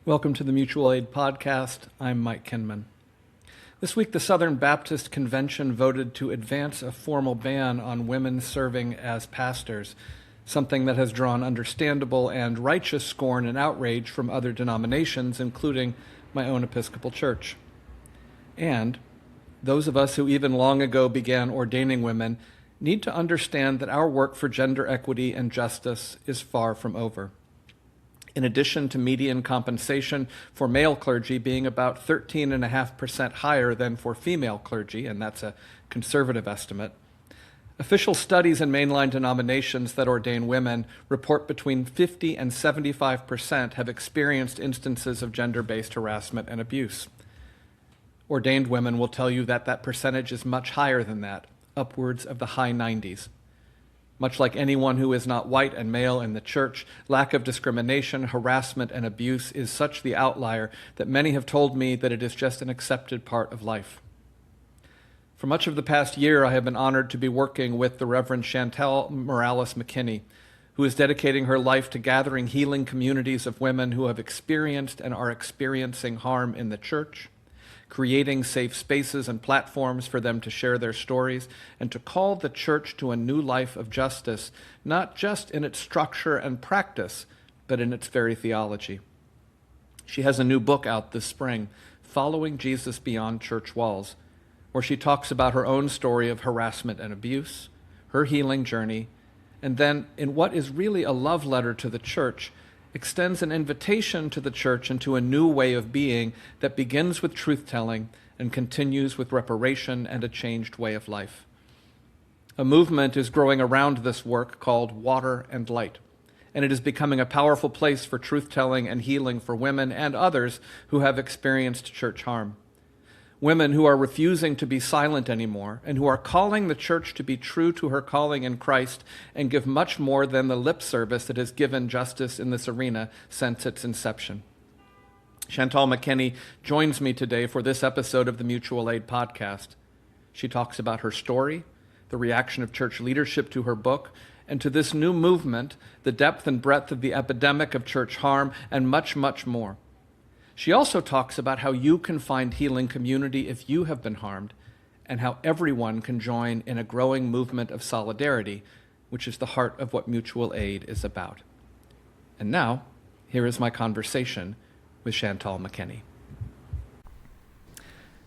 Welcome to the Mutual Aid Podcast. I'm Mike Kinman. This week, the Southern Baptist Convention voted to advance a formal ban on women serving as pastors, something that has drawn understandable and righteous scorn and outrage from other denominations, including my own Episcopal Church. And those of us who even long ago began ordaining women need to understand that our work for gender equity and justice is far from over. In addition to median compensation for male clergy being about 13.5% higher than for female clergy, and that's a conservative estimate, official studies in mainline denominations that ordain women report between 50 and 75% have experienced instances of gender-based harassment and abuse. Ordained women will tell you that that percentage is much higher than that, upwards of the high 90s. Much like anyone who is not white and male in the church, lack of discrimination, harassment, and abuse is such the outlier that many have told me that it is just an accepted part of life. For much of the past year, I have been honored to be working with the Reverend Chantal McKinney, who is dedicating her life to gathering healing communities of women who have experienced and are experiencing harm in the church, creating safe spaces and platforms for them to share their stories, and to call the church to a new life of justice, not just in its structure and practice, but in its very theology. She has a new book out this spring, Following Jesus Beyond Church Walls, where she talks about her own story of harassment and abuse, her healing journey, and then, in what is really a love letter to the church, extends an invitation to the church into a new way of being that begins with truth-telling and continues with reparation and a changed way of life. A movement is growing around this work called Water and Light, and it is becoming a powerful place for truth-telling and healing for women and others who have experienced church harm. Women who are refusing to be silent anymore and who are calling the church to be true to her calling in Christ and give much more than the lip service that has given justice in this arena since its inception. Chantal McKinney joins me today for this episode of the Mutual Aid Podcast. She talks about her story, the reaction of church leadership to her book, and to this new movement, the depth and breadth of the epidemic of church harm, and much, much more. She also talks about how you can find healing community if you have been harmed, and how everyone can join in a growing movement of solidarity, which is the heart of what mutual aid is about. And now, here is my conversation with Chantal McKinney.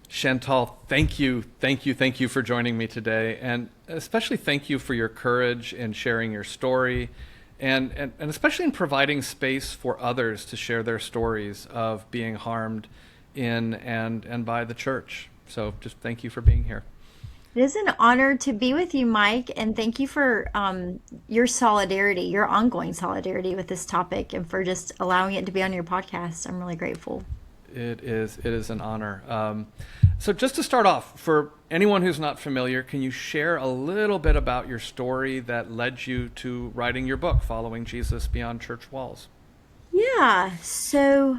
Chantal, thank you for joining me today, and especially thank you for your courage in sharing your story, and especially in providing space for others to share their stories of being harmed in and by the church. So just thank you for being here. It is an honor to be with you, Mike, and thank you for your solidarity, your ongoing solidarity with this topic, and for just allowing it to be on your podcast. I'm really grateful. It is an honor. So just to start off, for anyone who's not familiar, can you share a little bit about your story that led you to writing your book, Following Jesus Beyond Church Walls? Yeah, so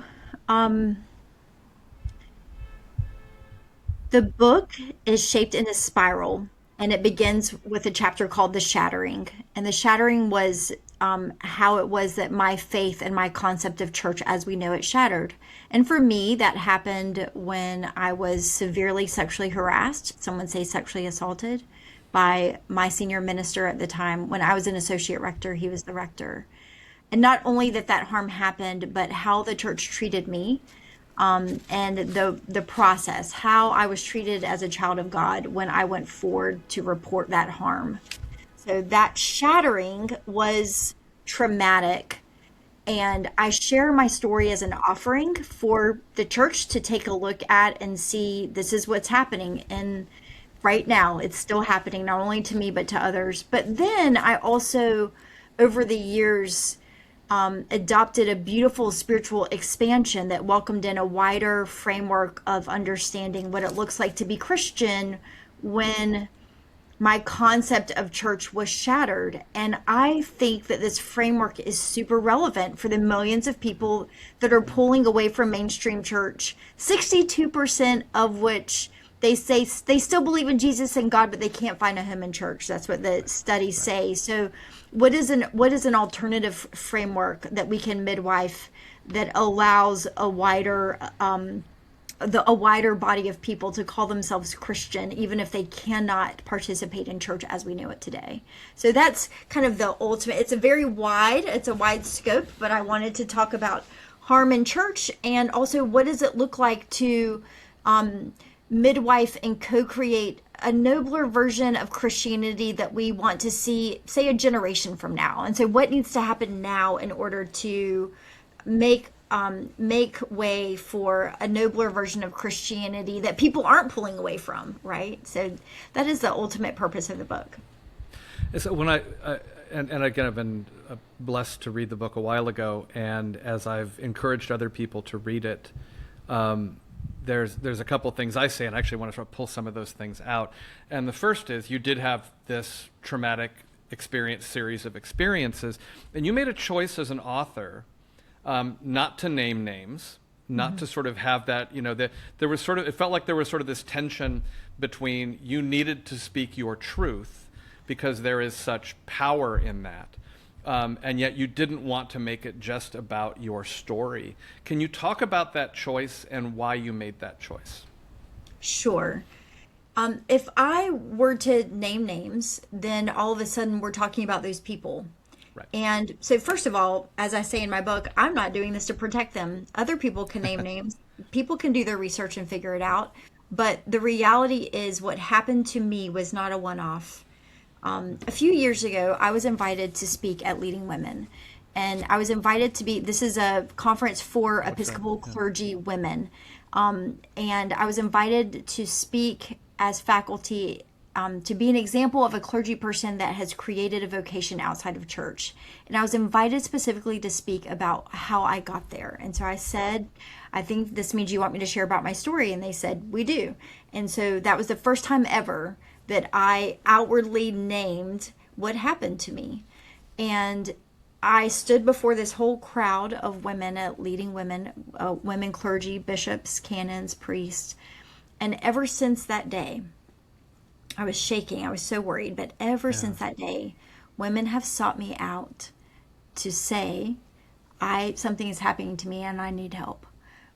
the book is shaped in a spiral, and it begins with a chapter called The Shattering. And the shattering was how it was that my faith and my concept of church as we know it shattered. And for me, that happened when I was severely sexually harassed, some would say sexually assaulted, by my senior minister at the time. When I was an associate rector, he was the rector. And not only that harm happened, but how the church treated me, and the process, how I was treated as a child of God when I went forward to report that harm. So that shattering was traumatic. And I share my story as an offering for the church to take a look at and see this is what's happening. And right now, it's still happening, not only to me, but to others. But then I also, over the years, adopted a beautiful spiritual expansion that welcomed in a wider framework of understanding what it looks like to be Christian when my concept of church was shattered. And I think that this framework is super relevant for the millions of people that are pulling away from mainstream church, 62% of which they say they still believe in Jesus and God, but they can't find a home in church. That's what the studies say. So what is an alternative framework that we can midwife that allows a wider body of people to call themselves Christian, even if they cannot participate in church as we know it today. So that's kind of the ultimate. It's a wide scope, but I wanted to talk about harm in church, and also what does it look like to midwife and co-create a nobler version of Christianity that we want to see, say, a generation from now. And so what needs to happen now in order to make way for a nobler version of Christianity that people aren't pulling away from, right? So that is the ultimate purpose of the book. So when and again, I've been blessed to read the book a while ago, and as I've encouraged other people to read it, there's a couple things I say, and I actually want to sort of pull some of those things out. And the first is, you did have this traumatic series of experiences, and you made a choice as an author not to name names, not to sort of have that, there was it felt like there was sort of this tension between you needed to speak your truth because there is such power in that. And yet you didn't want to make it just about your story. Can you talk about that choice and why you made that choice? Sure. If I were to name names, then all of a sudden we're talking about those people. Right. And so first of all, as I say in my book, I'm not doing this to protect them. Other people can name names. People can do their research and figure it out. But the reality is what happened to me was not a one-off. A few years ago, I was invited to speak at Leading Women. And I was invited to this is a conference for Episcopal clergy women. And I was invited to speak as faculty to be an example of a clergy person that has created a vocation outside of church. And I was invited specifically to speak about how I got there. And so I said, I think this means you want me to share about my story. And they said, we do. And so that was the first time ever that I outwardly named what happened to me. And I stood before this whole crowd of women at Leading Women, women clergy, bishops, canons, priests. And ever since that day, I was shaking. I was so worried. But ever since that day, women have sought me out to say, something is happening to me and I need help.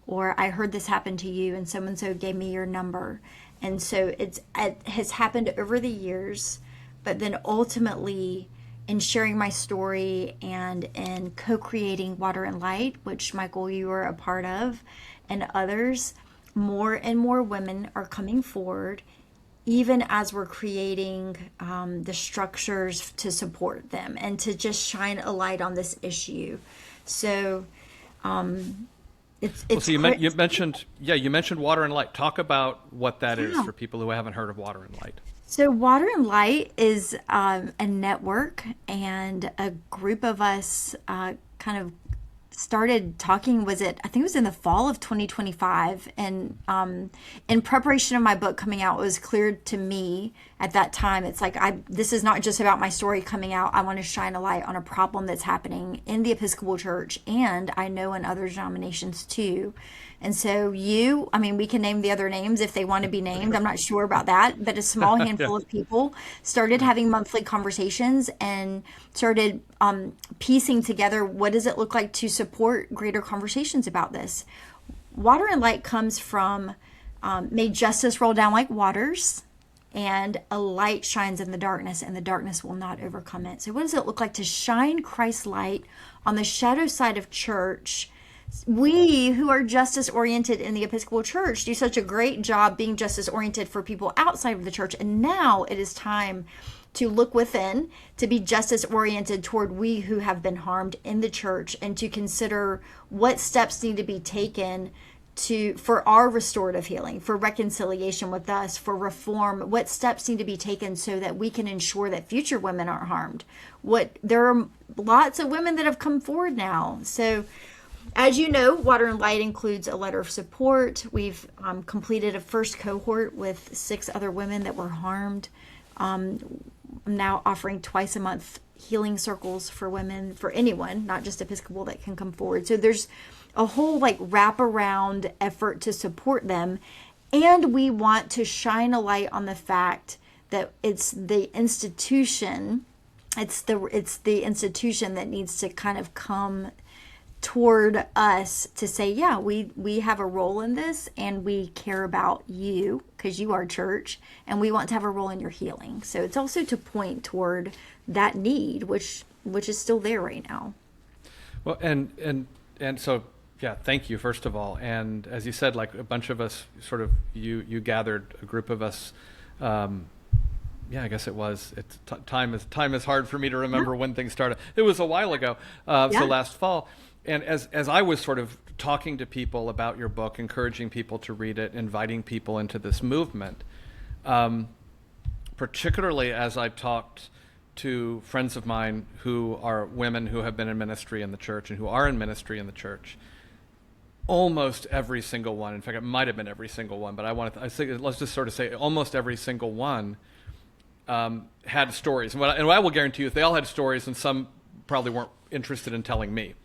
Or I heard this happen to you and so gave me your number. And so it has happened over the years, but then ultimately in sharing my story and in co-creating Water and Light, which Michael, you were a part of, and others, more and more women are coming forward, even as we're creating the structures to support them and to just shine a light on this issue. So it's so you mentioned Water and Light. Talk about what that is for people who haven't heard of Water and Light. So Water and Light is a network and a group of us kind of started talking, I think it was in the fall of 2025. And in preparation of my book coming out, it was clear to me at that time, it's like, this is not just about my story coming out. I want to shine a light on a problem that's happening in the Episcopal Church, and I know in other denominations too. And so we can name the other names if they want to be named. I'm not sure about that, but a small handful of people started having monthly conversations and started piecing together, what does it look like to support greater conversations about this? Water and Light comes from may justice roll down like waters, and a light shines in the darkness, and the darkness will not overcome it. So what does it look like to shine Christ's light on the shadow side of church? We who are justice oriented in the Episcopal Church do such a great job being justice oriented for people outside of the church. And now it is time to look within, to be justice oriented toward we who have been harmed in the church, and to consider what steps need to be taken for our restorative healing, for reconciliation with us, for reform. What steps need to be taken so that we can ensure that future women aren't harmed? There are lots of women that have come forward now. So as you know, Water and Light includes a letter of support. We've completed a first cohort with 6 other women that were harmed. I'm now offering twice a month healing circles for women, for anyone, not just Episcopal, that can come forward. So there's a whole wraparound effort to support them. And we want to shine a light on the fact that it's the institution it's the institution that needs to kind of come toward us to say, yeah, we have a role in this, and we care about you because you are church, and we want to have a role in your healing. So it's also to point toward that need, which is still there right now. Well, and so, yeah, thank you, first of all. And as you said, like a bunch of us sort of, you gathered a group of us. Yeah, I guess it was. Time is hard for me to remember when things started. It was a while ago, so last fall. And as I was sort of talking to people about your book, encouraging people to read it, inviting people into this movement, particularly as I talked to friends of mine who are women who have been in ministry in the church and who are in ministry in the church, almost every single one, in fact, it might have been every single one, but let's just sort of say almost every single one had stories. And what I will guarantee you is they all had stories, and some probably weren't interested in telling me.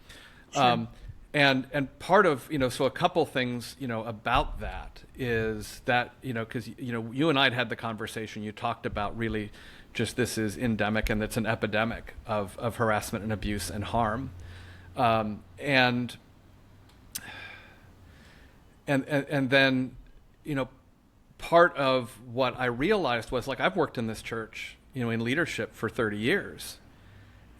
Sure. And part of, so a couple things, about that is that, because, you and I had the conversation, you talked about really just this is endemic, and it's an epidemic of harassment and abuse and harm. And then, part of what I realized was, like, I've worked in this church, in leadership for 30 years.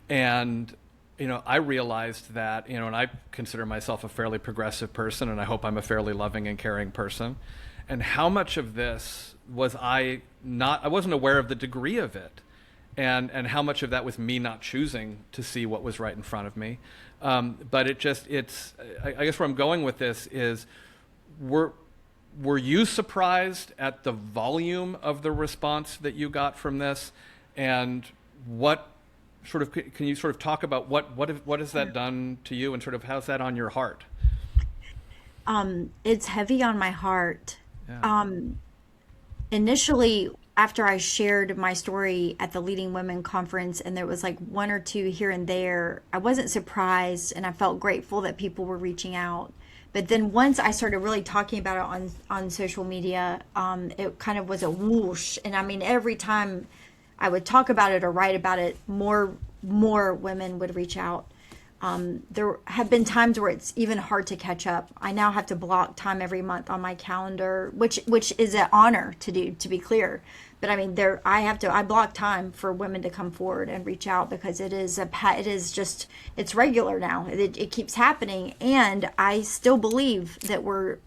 And I realized that, and I consider myself a fairly progressive person, and I hope I'm a fairly loving and caring person. And how much of this was I wasn't aware of the degree of it, and how much of that was me not choosing to see what was right in front of me. But I guess where I'm going with this is, were you surprised at the volume of the response that you got from this, and what sort of, can you sort of talk about what has that done to you, and sort of how's that on your heart? It's heavy on my heart. Yeah. Initially, after I shared my story at the Leading Women conference, and there was like one or two here and there, I wasn't surprised, and I felt grateful that people were reaching out. But then once I started really talking about it on social media, it kind of was a whoosh. And I mean, every time I would talk about it or write about it, more women would reach out. There have been times where it's even hard to catch up. I now have to block time every month on my calendar, which is an honor to do, to be clear. But I mean, I block time for women to come forward and reach out, because it's regular now. It keeps happening, and I still believe that we're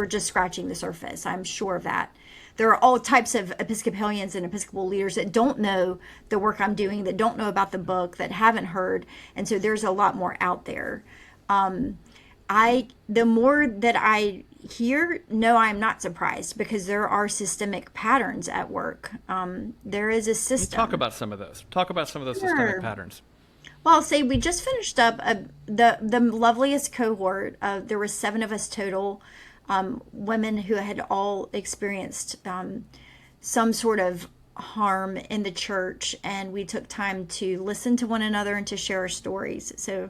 just scratching the surface. I'm sure of that. There are all types of Episcopalians and Episcopal leaders that don't know the work I'm doing, that don't know about the book, that haven't heard. And so there's a lot more out there. The more that I hear, no, I'm not surprised, because there are systemic patterns at work. There is a system. Talk about some of those. Sure. Systemic patterns. Well, I'll say we just finished up the loveliest cohort. There were 7 of us total. Women who had all experienced some sort of harm in the church, and we took time to listen to one another and to share our stories. So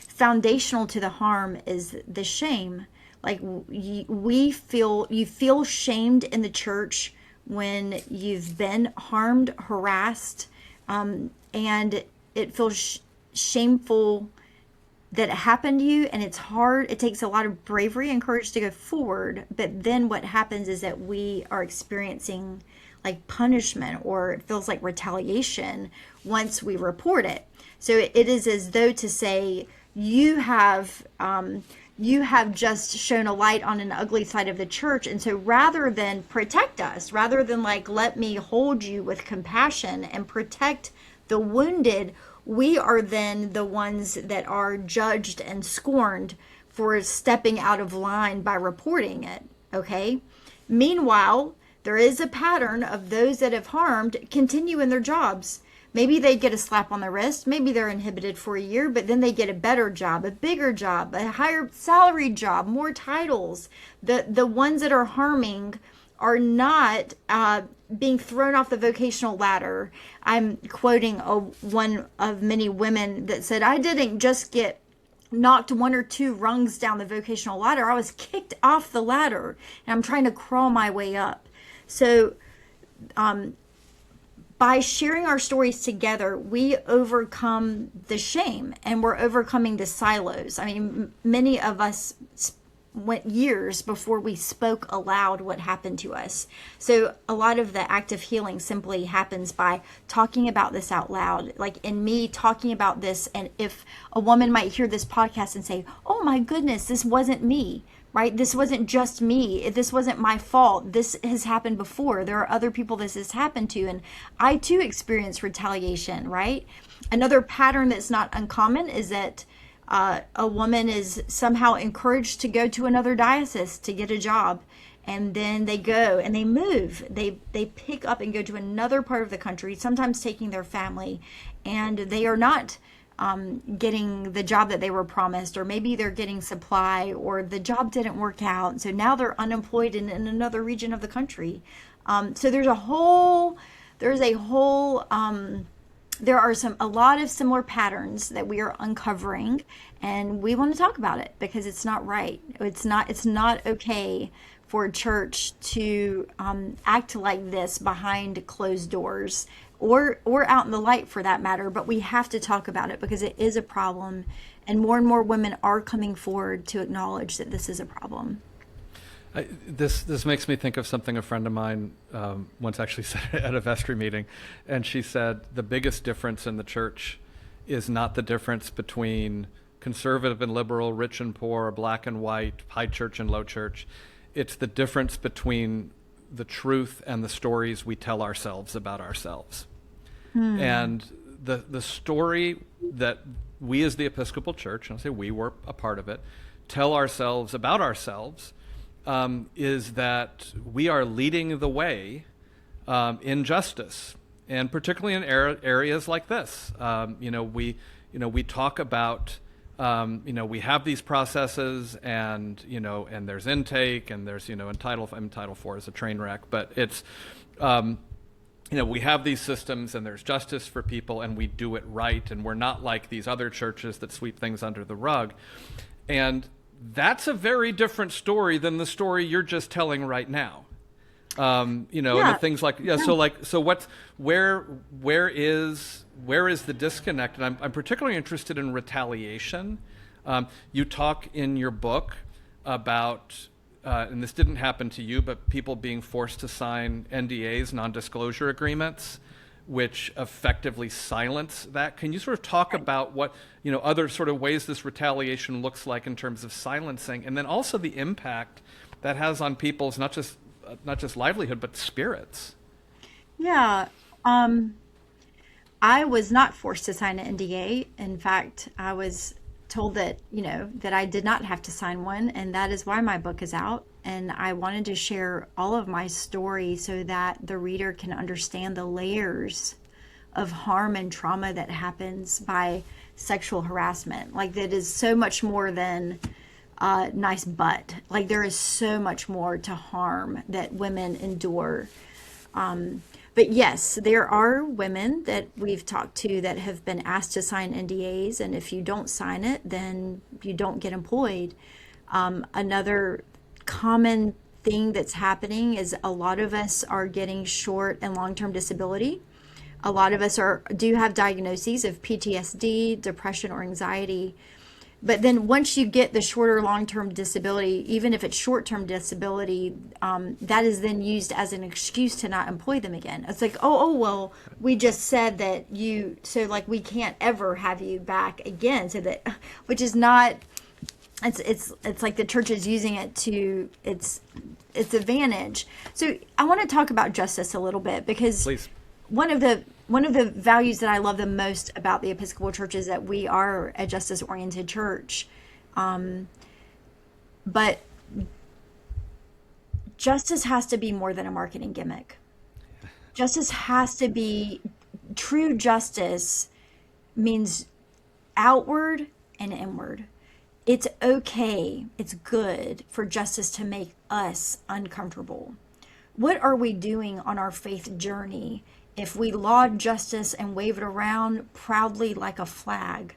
foundational to the harm is the shame. Like, you feel shamed in the church when you've been harmed, harassed, and it feels shameful that it happened to you, and it's hard. It takes a lot of bravery and courage to go forward. But then what happens is that we are experiencing like punishment, or it feels like retaliation once we report it. So it is as though to say, you have just shown a light on an ugly side of the church. And so rather than protect us, rather than like, let me hold you with compassion and protect the wounded, we are then the ones that are judged and scorned for stepping out of line by reporting it. Okay. Meanwhile, there is a pattern of those that have harmed continue in their jobs. Maybe they get a slap on the wrist. Maybe they're inhibited for a year, but then they get a better job, a bigger job, a higher salary job, more titles. The ones that are harming are not being thrown off the vocational ladder. I'm quoting one of many women that said, I didn't just get knocked 1 or 2 rungs down the vocational ladder. I was kicked off the ladder, and I'm trying to crawl my way up. So by sharing our stories together, we overcome the shame and we're overcoming the silos. I mean, many of us went years before we spoke aloud what happened to us. So a lot of the active healing simply happens by talking about this out loud. Like in me talking about this, and if a woman might hear this podcast and say, "Oh my goodness, this wasn't me." Right? This wasn't just me. This wasn't my fault. This has happened before. There are other people this has happened to. And I too experience retaliation, right? Another pattern that's not uncommon is that a woman is somehow encouraged to go to another diocese to get a job. And then they go and they move. They pick up and go to another part of the country, sometimes taking their family. And they are not getting the job that they were promised, or maybe they're getting supply, or the job didn't work out. So now they're unemployed in another region of the country. So there are a lot of similar patterns that we are uncovering, and we want to talk about it because it's not right. It's not okay for a church to act like this behind closed doors, or out in the light for that matter, but we have to talk about it because it is a problem, and more women are coming forward to acknowledge that this is a problem. This makes me think of something a friend of mine once actually said at a vestry meeting, and she said the biggest difference in the church is not the difference between conservative and liberal, rich and poor, black and white, high church and low church. It's the difference between the truth and the stories we tell ourselves about ourselves. And the story that we as the Episcopal Church, and I'll say we were a part of it, tell ourselves about ourselves is that we are leading the way in justice, and particularly in areas like this. We talk about we have these processes, and and there's intake, and there's in Title IV is a train wreck, but it's we have these systems, and there's justice for people, and we do it right, and we're not like these other churches that sweep things under the rug. And that's a very different story than the story you're just telling right now. And the things like where is the disconnect? And I'm particularly interested in retaliation. You talk in your book about and this didn't happen to you, but people being forced to sign NDAs, non-disclosure agreements, which effectively silence that. Can you sort of talk about what other sort of ways this retaliation looks like in terms of silencing, and then also the impact that has on people's not just livelihood but spirits? Yeah. I was not forced to sign an NDA. In fact, I was told that that I did not have to sign one, and that is why my book is out. And I wanted to share all of my story so that the reader can understand the layers of harm and trauma that happens by sexual harassment. Like, that is so much more than nice butt. Like, there is so much more to harm that women endure. But yes, there are women that we've talked to that have been asked to sign NDAs, and if you don't sign it, then you don't get employed. Another common thing that's happening is a lot of us are getting short and long-term disability. A lot of us do have diagnoses of PTSD, depression, or anxiety. But then once you get the shorter long-term disability, even if it's short-term disability, that is then used as an excuse to not employ them again. It's like, well, we just said that so like we can't ever have you back again. So that, which is not, it's like the church is using it to its advantage. So I want to talk about justice a little bit, because Please. One of the values that I love the most about the Episcopal Church is that we are a justice-oriented church. But justice has to be more than a marketing gimmick. Justice has to be, true justice means outward and inward. It's okay, it's good for justice to make us uncomfortable. What are we doing on our faith journey if we laud justice and wave it around proudly like a flag,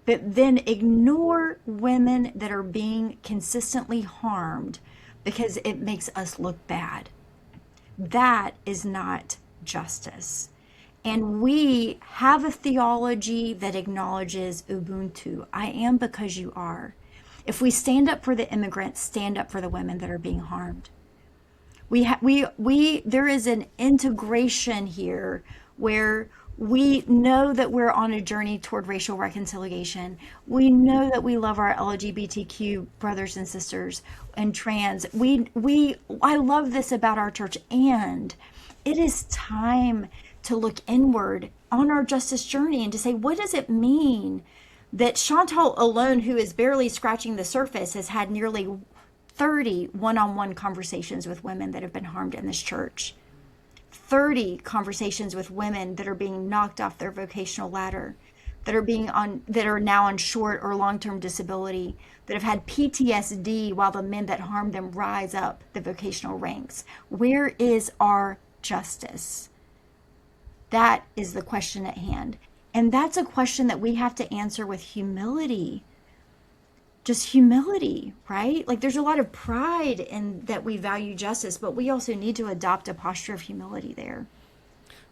but then ignore women that are being consistently harmed because it makes us look bad? That is not justice. And we have a theology that acknowledges Ubuntu. I am because you are. If we stand up for the immigrants, stand up for the women that are being harmed. There is an integration here where we know that we're on a journey toward racial reconciliation. We know that we love our LGBTQ brothers and sisters and trans. I love this about our church, and it is time to look inward on our justice journey and to say, what does it mean that Chantal alone, who is barely scratching the surface, has had nearly 30 one-on-one conversations with women that have been harmed in this church? 30 conversations with women that are being knocked off their vocational ladder, that are now on short or long-term disability, that have had PTSD while the men that harmed them rise up the vocational ranks. Where is our justice? That is the question at hand. And that's a question that we have to answer with humility. Just humility, right? Like, there's a lot of pride in that we value justice, but we also need to adopt a posture of humility there.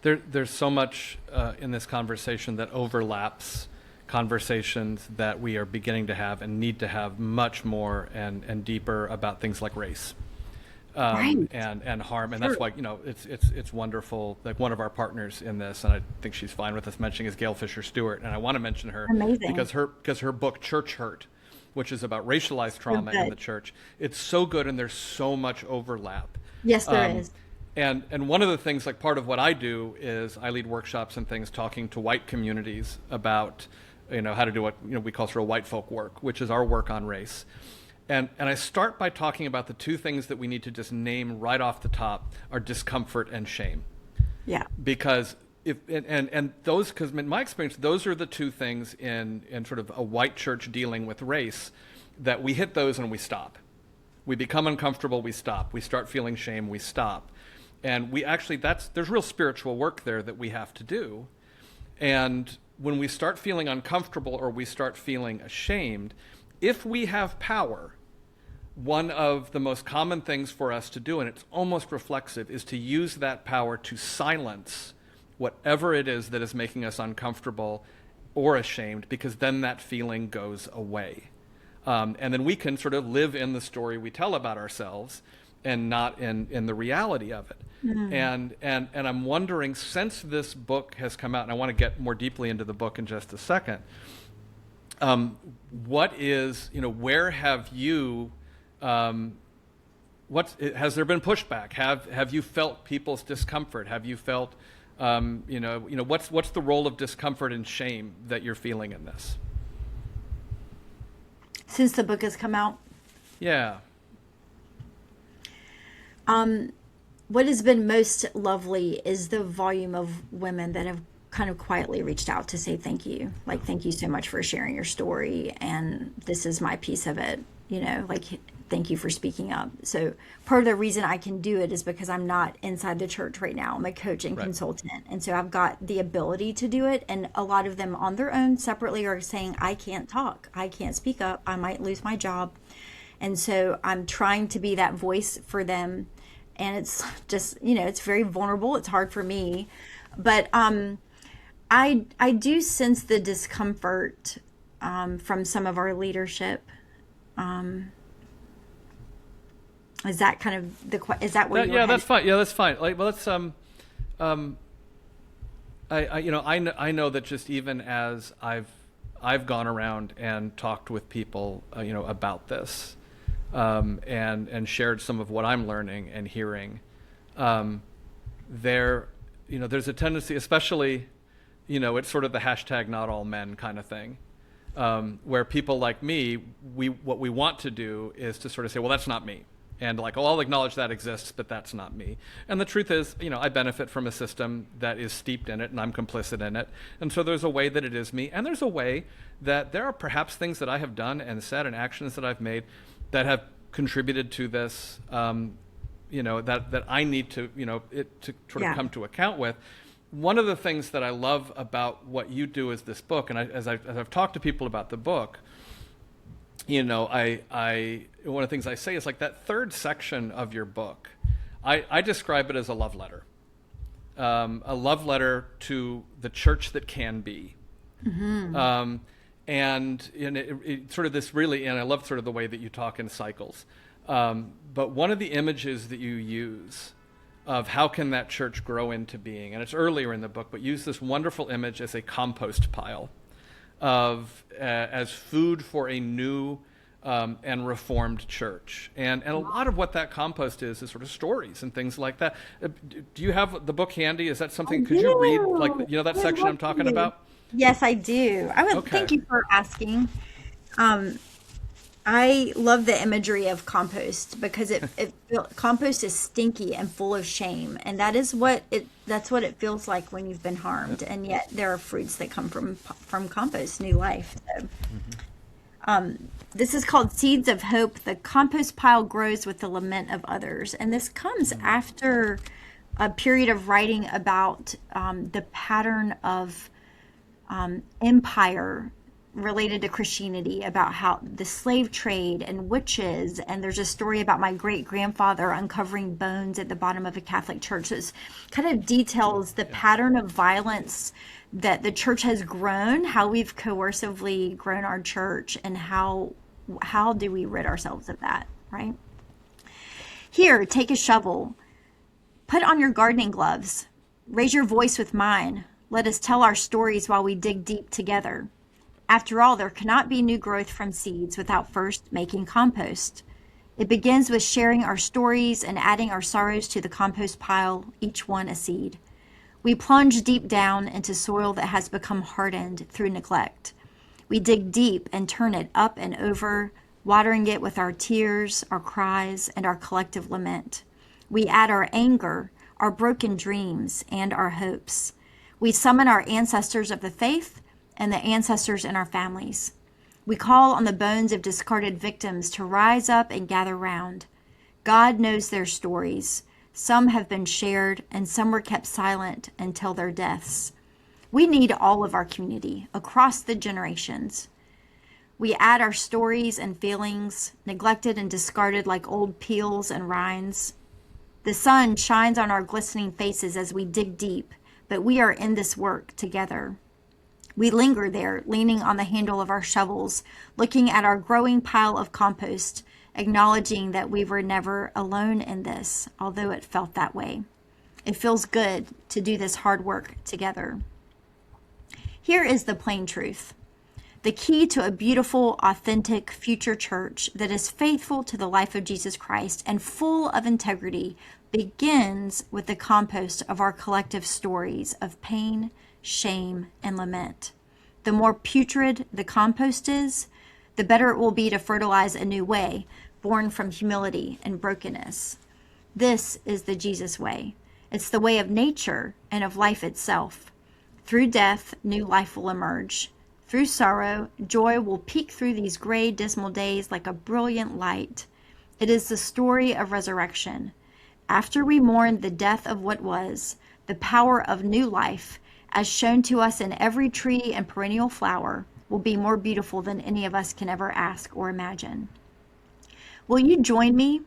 There's so much in this conversation that overlaps conversations that we are beginning to have and need to have much more and deeper about things like race. Right. And harm, and Sure. that's why it's wonderful. Like, one of our partners in this, and I think she's fine with us mentioning, is Gail Fisher Stewart, and I want to mention her Amazing. because her book Church Hurt, which is about racialized trauma in the church, it's so good, and there's so much overlap. Yes, there is. And one of the things, like, part of what I do is I lead workshops and things talking to white communities about how to do what we call sort of white folk work, which is our work on race. And I start by talking about the two things that we need to just name right off the top are discomfort and shame. Yeah. Because because in my experience, those are the two things in sort of a white church dealing with race that we hit those and we stop. We become uncomfortable, we stop. We start feeling shame, we stop. And there's real spiritual work there that we have to do. And when we start feeling uncomfortable or we start feeling ashamed, if we have power, one of the most common things for us to do, and it's almost reflexive, is to use that power to silence whatever it is that is making us uncomfortable or ashamed, because then that feeling goes away. And then we can sort of live in the story we tell about ourselves and not in the reality of it. Mm-hmm. And I'm wondering, since this book has come out, and I want to get more deeply into the book in just a second, where have you, has there been pushback? Have you felt people's discomfort? Have you felt, what's the role of discomfort and shame that you're feeling in this? Since the book has come out? Yeah. What has been most lovely is the volume of women that have kind of quietly reached out to say thank you. Like, thank you so much for sharing your story, and this is my piece of it. Thank you for speaking up. So part of the reason I can do it is because I'm not inside the church right now. I'm a coach and consultant. And so I've got the ability to do it. And a lot of them on their own separately are saying, I can't talk. I can't speak up. I might lose my job. And so I'm trying to be that voice for them. And it's just, it's very vulnerable. It's hard for me. But I do sense the discomfort from some of our leadership. Is that kind of is that what you're yeah, that's fine. Yeah, that's fine. Like, well, let's I know that just even as I've gone around and talked with people, about this, and shared some of what I'm learning and hearing, there's a tendency, especially, it's sort of the hashtag not all men kind of thing, where people like me, what we want to do is to sort of say, well, that's not me. And like, oh, I'll acknowledge that exists, but that's not me. And the truth is, I benefit from a system that is steeped in it, and I'm complicit in it. And so there's a way that it is me, and there's a way that there are perhaps things that I have done and said and actions that I've made that have contributed to this, that I need to, to sort of come to account with. One of the things that I love about what you do is this book, and as I've talked to people about the book, one of the things I say is, like, that third section of your book, I describe it as a love letter. a love letter to the church that can be. And it sort of this really, and I love sort of the way that you talk in cycles. But one of the images that you use of how can that church grow into being, and it's earlier in the book, but use this wonderful image as a compost pile of as food for a new and reformed church. And a lot of what that compost is sort of stories and things like that. Do you have the book handy? Is that something, could you read, like, that section I'm talking about? Yes, I do. Thank you for asking. I love the imagery of compost because compost is stinky and full of shame, and that's what it feels like when you've been harmed. And yet there are fruits that come from compost, new life. So, this is called Seeds of Hope. The compost pile grows with the lament of others, and this comes after a period of writing about the pattern of empire related to Christianity, about how the slave trade and witches, and there's a story about my great grandfather uncovering bones at the bottom of a Catholic church. So it kind of details the pattern of violence that the church has grown, how we've coercively grown our church, and how do we rid ourselves of that, right? Here, take a shovel, put on your gardening gloves, raise your voice with mine. Let us tell our stories while we dig deep together. After all, there cannot be new growth from seeds without first making compost. It begins with sharing our stories and adding our sorrows to the compost pile, each one a seed. We plunge deep down into soil that has become hardened through neglect. We dig deep and turn it up and over, watering it with our tears, our cries, and our collective lament. We add our anger, our broken dreams, and our hopes. We summon our ancestors of the faith and the ancestors in our families. We call on the bones of discarded victims to rise up and gather round. God knows their stories. Some have been shared, and some were kept silent until their deaths. We need all of our community, across the generations. We add our stories and feelings, neglected and discarded like old peels and rinds. The sun shines on our glistening faces as we dig deep, but we are in this work together. We linger there, leaning on the handle of our shovels, looking at our growing pile of compost, acknowledging that we were never alone in this, although it felt that way. It feels good to do this hard work together. Here is the plain truth. The key to a beautiful, authentic future church that is faithful to the life of Jesus Christ and full of integrity begins with the compost of our collective stories of pain, shame, and lament. The more putrid the compost is, the better it will be to fertilize a new way, born from humility and brokenness. This is the Jesus way. It's the way of nature and of life itself. Through death, new life will emerge. Through sorrow, joy will peek through these gray, dismal days like a brilliant light. It is the story of resurrection. After we mourn the death of what was, the power of new life, as shown to us in every tree and perennial flower, will be more beautiful than any of us can ever ask or imagine. Will you join me?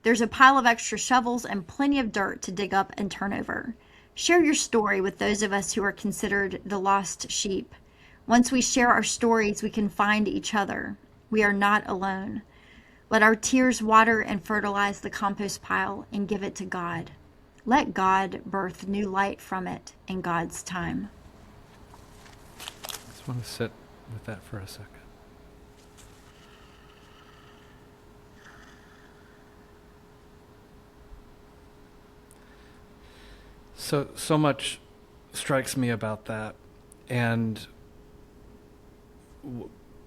There's a pile of extra shovels and plenty of dirt to dig up and turn over. Share your story with those of us who are considered the lost sheep. Once we share our stories, we can find each other. We are not alone. Let our tears water and fertilize the compost pile and give it to God. Let God birth new light from it in God's time. I just want to sit with that for a second. So much strikes me about that, and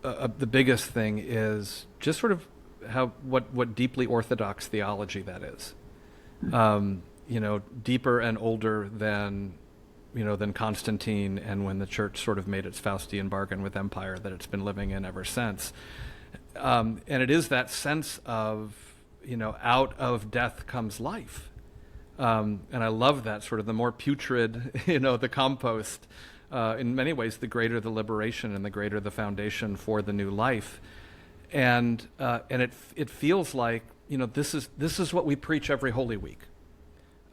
the biggest thing is just sort of what deeply orthodox theology that is. Deeper and older than Constantine, and when the church sort of made its Faustian bargain with empire that it's been living in ever since. And it is that sense of, out of death comes life. And I love that sort of the more putrid, the compost, in many ways, the greater the liberation and the greater the foundation for the new life. And it feels like, this is what we preach every Holy Week.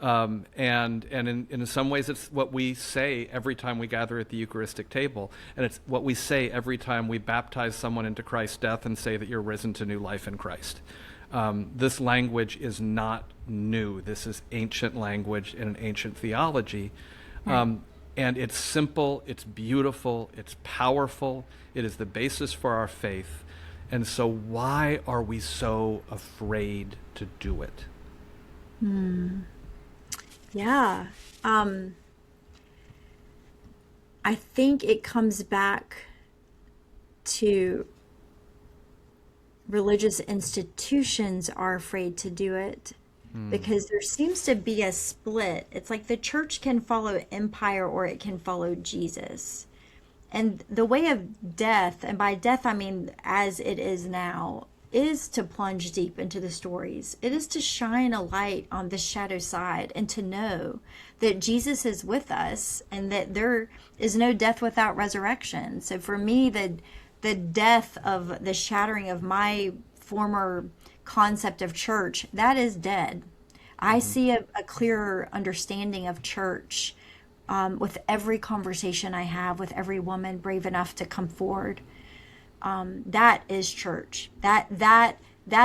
And in some ways, it's what we say every time we gather at the Eucharistic table. And it's what we say every time we baptize someone into Christ's death and say that you're risen to new life in Christ. This language is not new. This is ancient language in an ancient theology. And it's simple, it's beautiful, it's powerful. It is the basis for our faith. And so why are we so afraid to do it? Yeah. I think it comes back to religious institutions are afraid to do it because there seems to be a split. It's like the church can follow empire or it can follow Jesus. And the way of death, and by death I mean as it is now, is to plunge deep into the stories. It is to shine a light on the shadow side and to know that Jesus is with us and that there is no death without resurrection. So for me, the death of the shattering of my former concept of church, that is dead. I see a clearer understanding of church with every conversation I have with every woman brave enough to come forward. That is church. That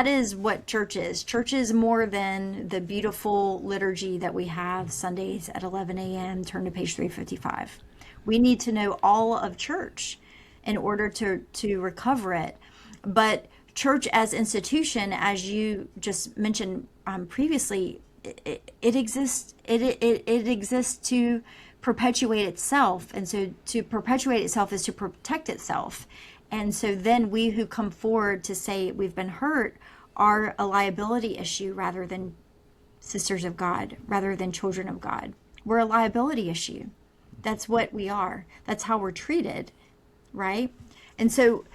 is what church is. Church is more than the beautiful liturgy that we have Sundays at 11 a.m. Turn to page 355. We need to know all of church in order to recover it. But church as institution, as you just mentioned previously, it exists. It exists to perpetuate itself, and so to perpetuate itself is to protect itself. And so then we who come forward to say we've been hurt are a liability issue rather than sisters of God, rather than children of God. We're a liability issue. That's what we are. That's how we're treated, right? And so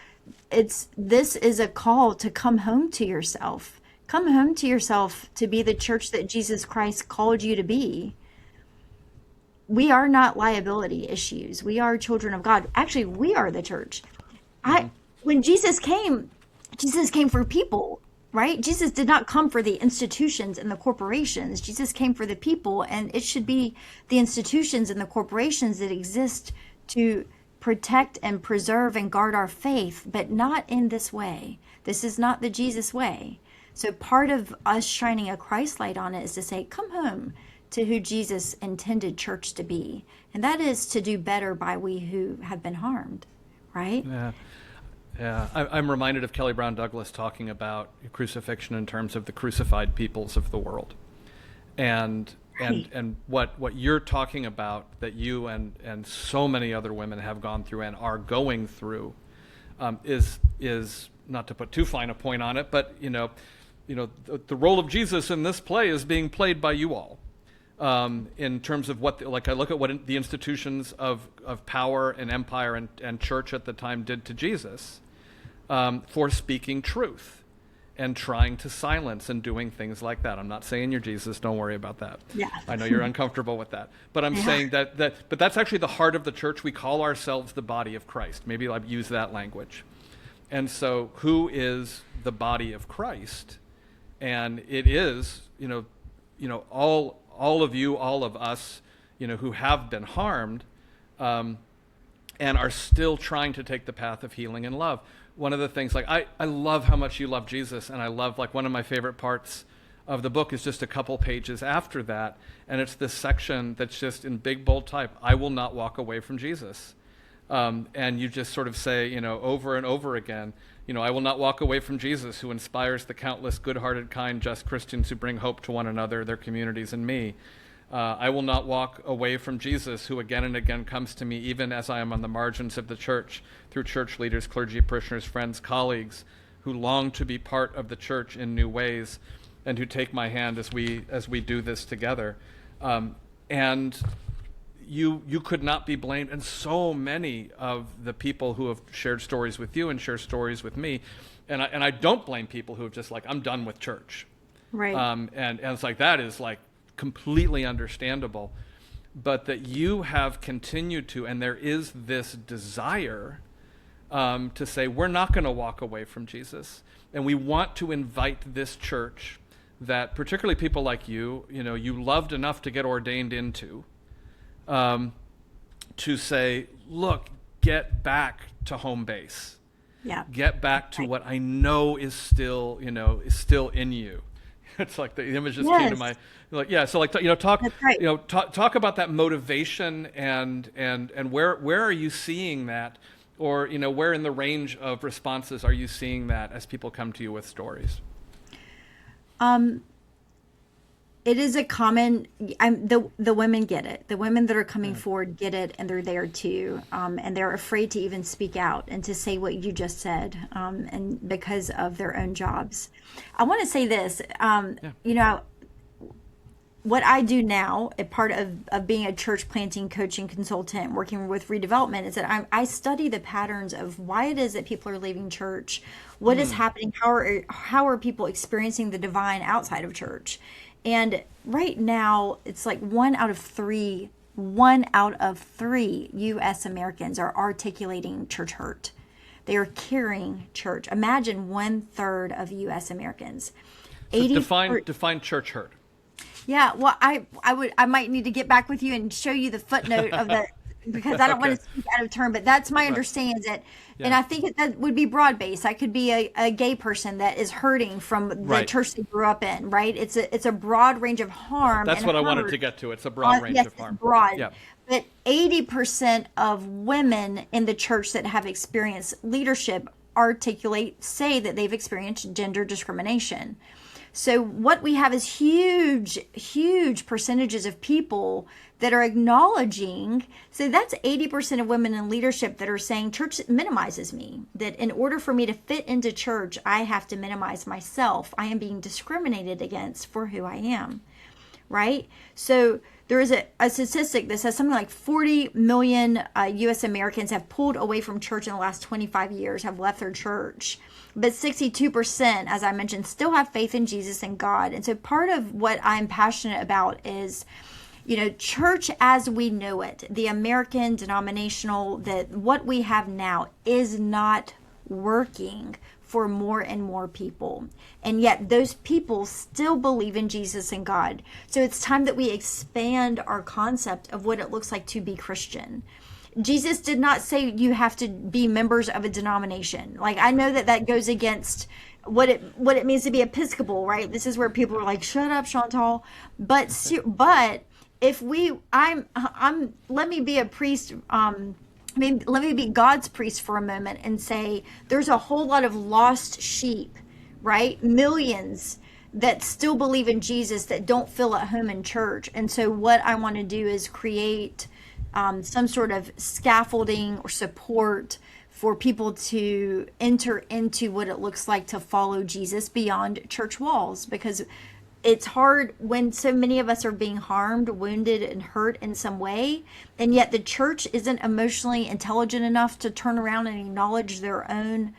this is a call to come home to yourself. Come home to yourself to be the church that Jesus Christ called you to be. We are not liability issues. We are children of God. Actually, we are the church. When Jesus came for people, right? Jesus did not come for the institutions and the corporations. Jesus came for the people, and it should be the institutions and the corporations that exist to protect and preserve and guard our faith, but not in this way. This is not the Jesus way. So part of us shining a Christ light on it is to say, come home to who Jesus intended church to be. And that is to do better by we who have been harmed, right? Yeah. I'm reminded of Kelly Brown Douglas talking about crucifixion in terms of the crucified peoples of the world. And what you're talking about that you and so many other women have gone through and are going through is not to put too fine a point on it, but the role of Jesus in this play is being played by you all. In terms of I look at what the institutions of power and empire and church at the time did to Jesus for speaking truth and trying to silence and doing things like that. I'm not saying you're Jesus, don't worry about that. Yeah. I know you're uncomfortable with that. But I'm saying but that's actually the heart of the church. We call ourselves the body of Christ. Maybe I'll use that language. And so who is the body of Christ? And it is, all of you, all of us, who have been harmed and are still trying to take the path of healing and love. One of the things, I love how much you love Jesus, and I love, one of my favorite parts of the book is just a couple pages after that, and it's this section that's just in big, bold type, I will not walk away from Jesus. And you just sort of say, over and over again, I will not walk away from Jesus, who inspires the countless good-hearted, kind, just Christians who bring hope to one another, their communities, and me. I will not walk away from Jesus, who again and again comes to me, even as I am on the margins of the church, through church leaders, clergy, parishioners, friends, colleagues, who long to be part of the church in new ways, and who take my hand as we do this together. And you could not be blamed, and so many of the people who have shared stories with you and share stories with me, and I don't blame people who have just I'm done with church, right? And it's that is completely understandable, but that you have continued to, and there is this desire to say we're not going to walk away from Jesus, and we want to invite this church that particularly people like you loved enough to get ordained into, to say, look, get back to home base. Yeah. Get back to what I know is still in you. It's like the image just came to my, like, yeah. So like, talk, That's right. talk about that motivation and where are you seeing that, or, where in the range of responses are you seeing that as people come to you with stories? It is a common. The women get it. The women that are coming forward get it, and they're there too. And they're afraid to even speak out and to say what you just said, and because of their own jobs. I want to say this. What I do now, a part of being a church planting coaching consultant, working with redevelopment, is that I study the patterns of why it is that people are leaving church, what is happening, how are people experiencing the divine outside of church. And right now, it's like one out of three U.S. Americans are articulating church hurt. They are carrying church. Imagine 1/3 of U.S. Americans. So define church hurt. Yeah, well, I might need to get back with you and show you the footnote of the, because I don't want to speak out of turn, but that's my understanding is that, and I think that would be broad based. I could be a gay person that is hurting from the church they grew up in, right? It's a broad range of harm. That's what I wanted to get to. It's a broad range of harm. It's broad. Yeah. But 80% of women in the church that have experienced leadership say that they've experienced gender discrimination. So what we have is huge percentages of people that are acknowledging. So that's 80% of women in leadership that are saying church minimizes me. That in order for me to fit into church, I have to minimize myself. I am being discriminated against for who I am, right? So there is a statistic that says something like 40 million U.S. Americans have pulled away from church in the last 25 years, have left their church. But 62%, as I mentioned, still have faith in Jesus and God. And so part of what I'm passionate about is, church as we know it, the American denominational, that what we have now is not working for more and more people. And yet those people still believe in Jesus and God. So it's time that we expand our concept of what it looks like to be Christian. Jesus did not say you have to be members of a denomination. Like, I know that goes against what it means to be Episcopal, right? This is where people are like, "Shut up, Chantal." But if let me be a priest. Let me be God's priest for a moment and say there's a whole lot of lost sheep, right? Millions that still believe in Jesus that don't feel at home in church. And so what I want to do is create some sort of scaffolding or support for people to enter into what it looks like to follow Jesus beyond church walls, because it's hard when so many of us are being harmed, wounded, and hurt in some way, and yet the church isn't emotionally intelligent enough to turn around and acknowledge their own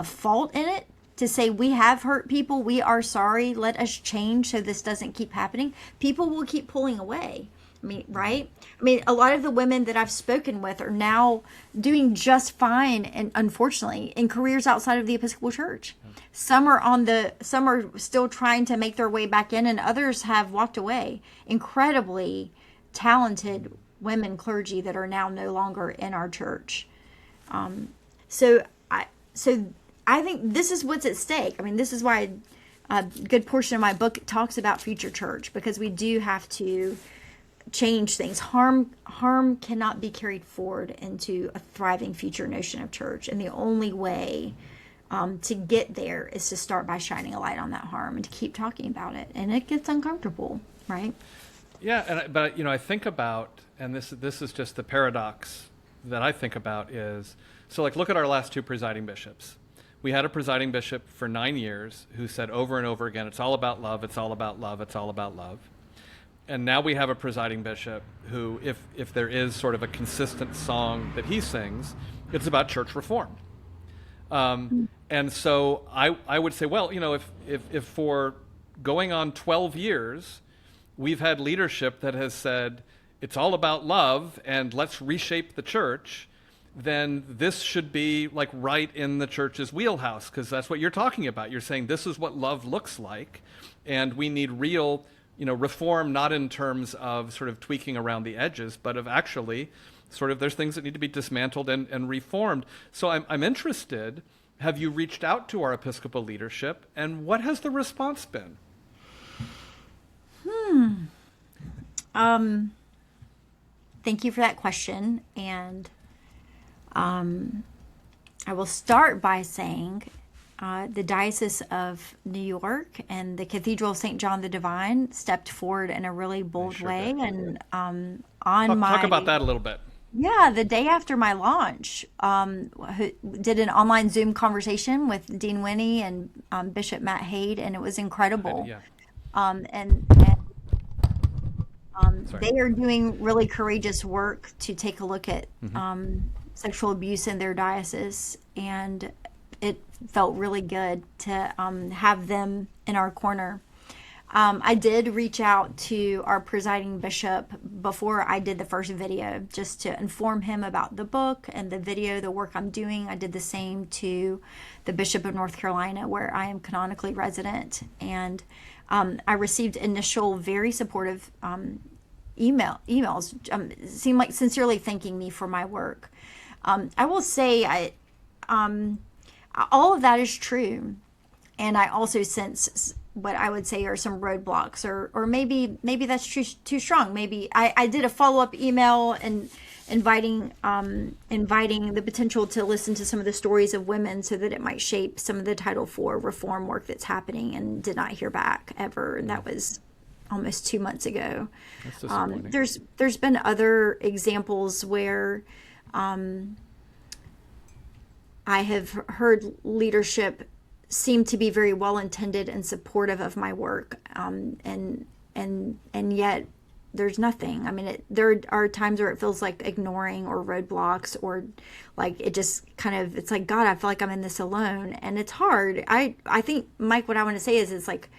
fault in it, to say, we have hurt people, we are sorry, let us change so this doesn't keep happening. People will keep pulling away. Right? A lot of the women that I've spoken with are now doing just fine, and unfortunately, in careers outside of the Episcopal Church. Some are still trying to make their way back in, and others have walked away. Incredibly talented women clergy that are now no longer in our church. So I think this is what's at stake. This is why a good portion of my book talks about future church, because we do have to change things. Harm cannot be carried forward into a thriving future notion of church, and the only way to get there is to start by shining a light on that harm and to keep talking about it. And it gets uncomfortable, right? Yeah, but I think about, and this is just the paradox that I think about is, so like, look at our last two presiding bishops. We had a presiding bishop for 9 years who said over and over again, it's all about love, it's all about love, it's all about love. And now we have a presiding bishop who, if there is sort of a consistent song that he sings, it's about church reform. And so I would say, well, if for going on 12 years, we've had leadership that has said, it's all about love and let's reshape the church, then this should be like right in the church's wheelhouse, because that's what you're talking about. You're saying this is what love looks like, and we need real, reform, not in terms of sort of tweaking around the edges, but of actually sort of there's things that need to be dismantled and reformed. So I'm interested, have you reached out to our Episcopal leadership, and what has the response been? Thank you for that question. And I will start by saying the Diocese of New York and the Cathedral of St. John the Divine stepped forward in a really bold way. Did. And talk about that a little bit. Yeah, the day after my launch, did an online Zoom conversation with Dean Winnie and Bishop Matt Haid, and it was incredible. Yeah. They are doing really courageous work to take a look at sexual abuse in their diocese, and it felt really good to have them in our corner. I did reach out to our presiding bishop before I did the first video, just to inform him about the book and the video, the work I'm doing. I did the same to the Bishop of North Carolina, where I am canonically resident. And I received initial, very supportive emails, seemed like sincerely thanking me for my work. I will say all of that is true. And I also sense what I would say are some roadblocks, or maybe that's too strong. Maybe I did a follow-up email and inviting the potential to listen to some of the stories of women so that it might shape some of the Title IV reform work that's happening, and did not hear back ever. And that was almost 2 months ago. That's disappointing. There's been other examples where I have heard leadership seem to be very well intended and supportive of my work, and yet there's nothing. I mean, there are times where it feels like ignoring or roadblocks, or like it just kind of, it's like, God, I feel like I'm in this alone, and it's hard. I think, Mike, what I want to say is, it's like,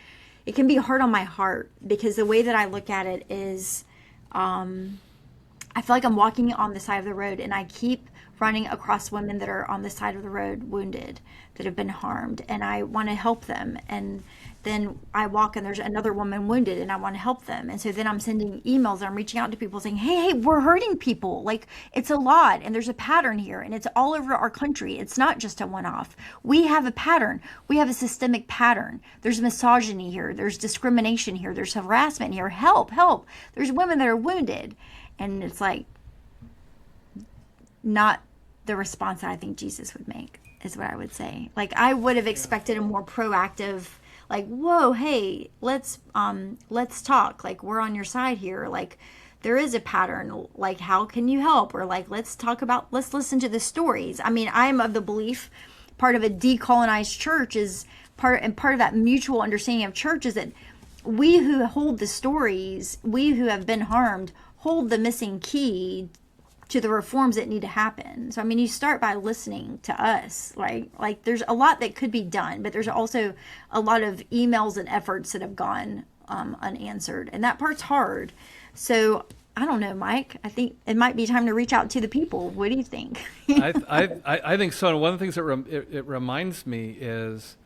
it can be hard on my heart, because the way that I look at it is, I feel like I'm walking on the side of the road, and I keep running across women that are on the side of the road, wounded, that have been harmed, and I want to help them. And then I walk and there's another woman wounded, and I want to help them. And so then I'm sending emails, and I'm reaching out to people saying, hey, we're hurting people. Like, it's a lot, and there's a pattern here, and it's all over our country. It's not just a one-off. We have a pattern. We have a systemic pattern. There's misogyny here. There's discrimination here. There's harassment here. Help. There's women that are wounded. And it's like, not the response that I think Jesus would make, is what I would say. Like, I would have expected a more proactive, like, whoa, hey, let's talk. Like, we're on your side here. Like, there is a pattern. Like, how can you help? Or like, let's listen to the stories. I mean, I'm of the belief, part of a decolonized church is part of that mutual understanding of church is that we who hold the stories, we who have been harmed, hold the missing key to the reforms that need to happen. So, I mean, you start by listening to us, right? Like, there's a lot that could be done, but there's also a lot of emails and efforts that have gone unanswered, and that part's hard. So, I don't know, Mike. I think it might be time to reach out to the people. What do you think? I think so. And one of the things that it reminds me is,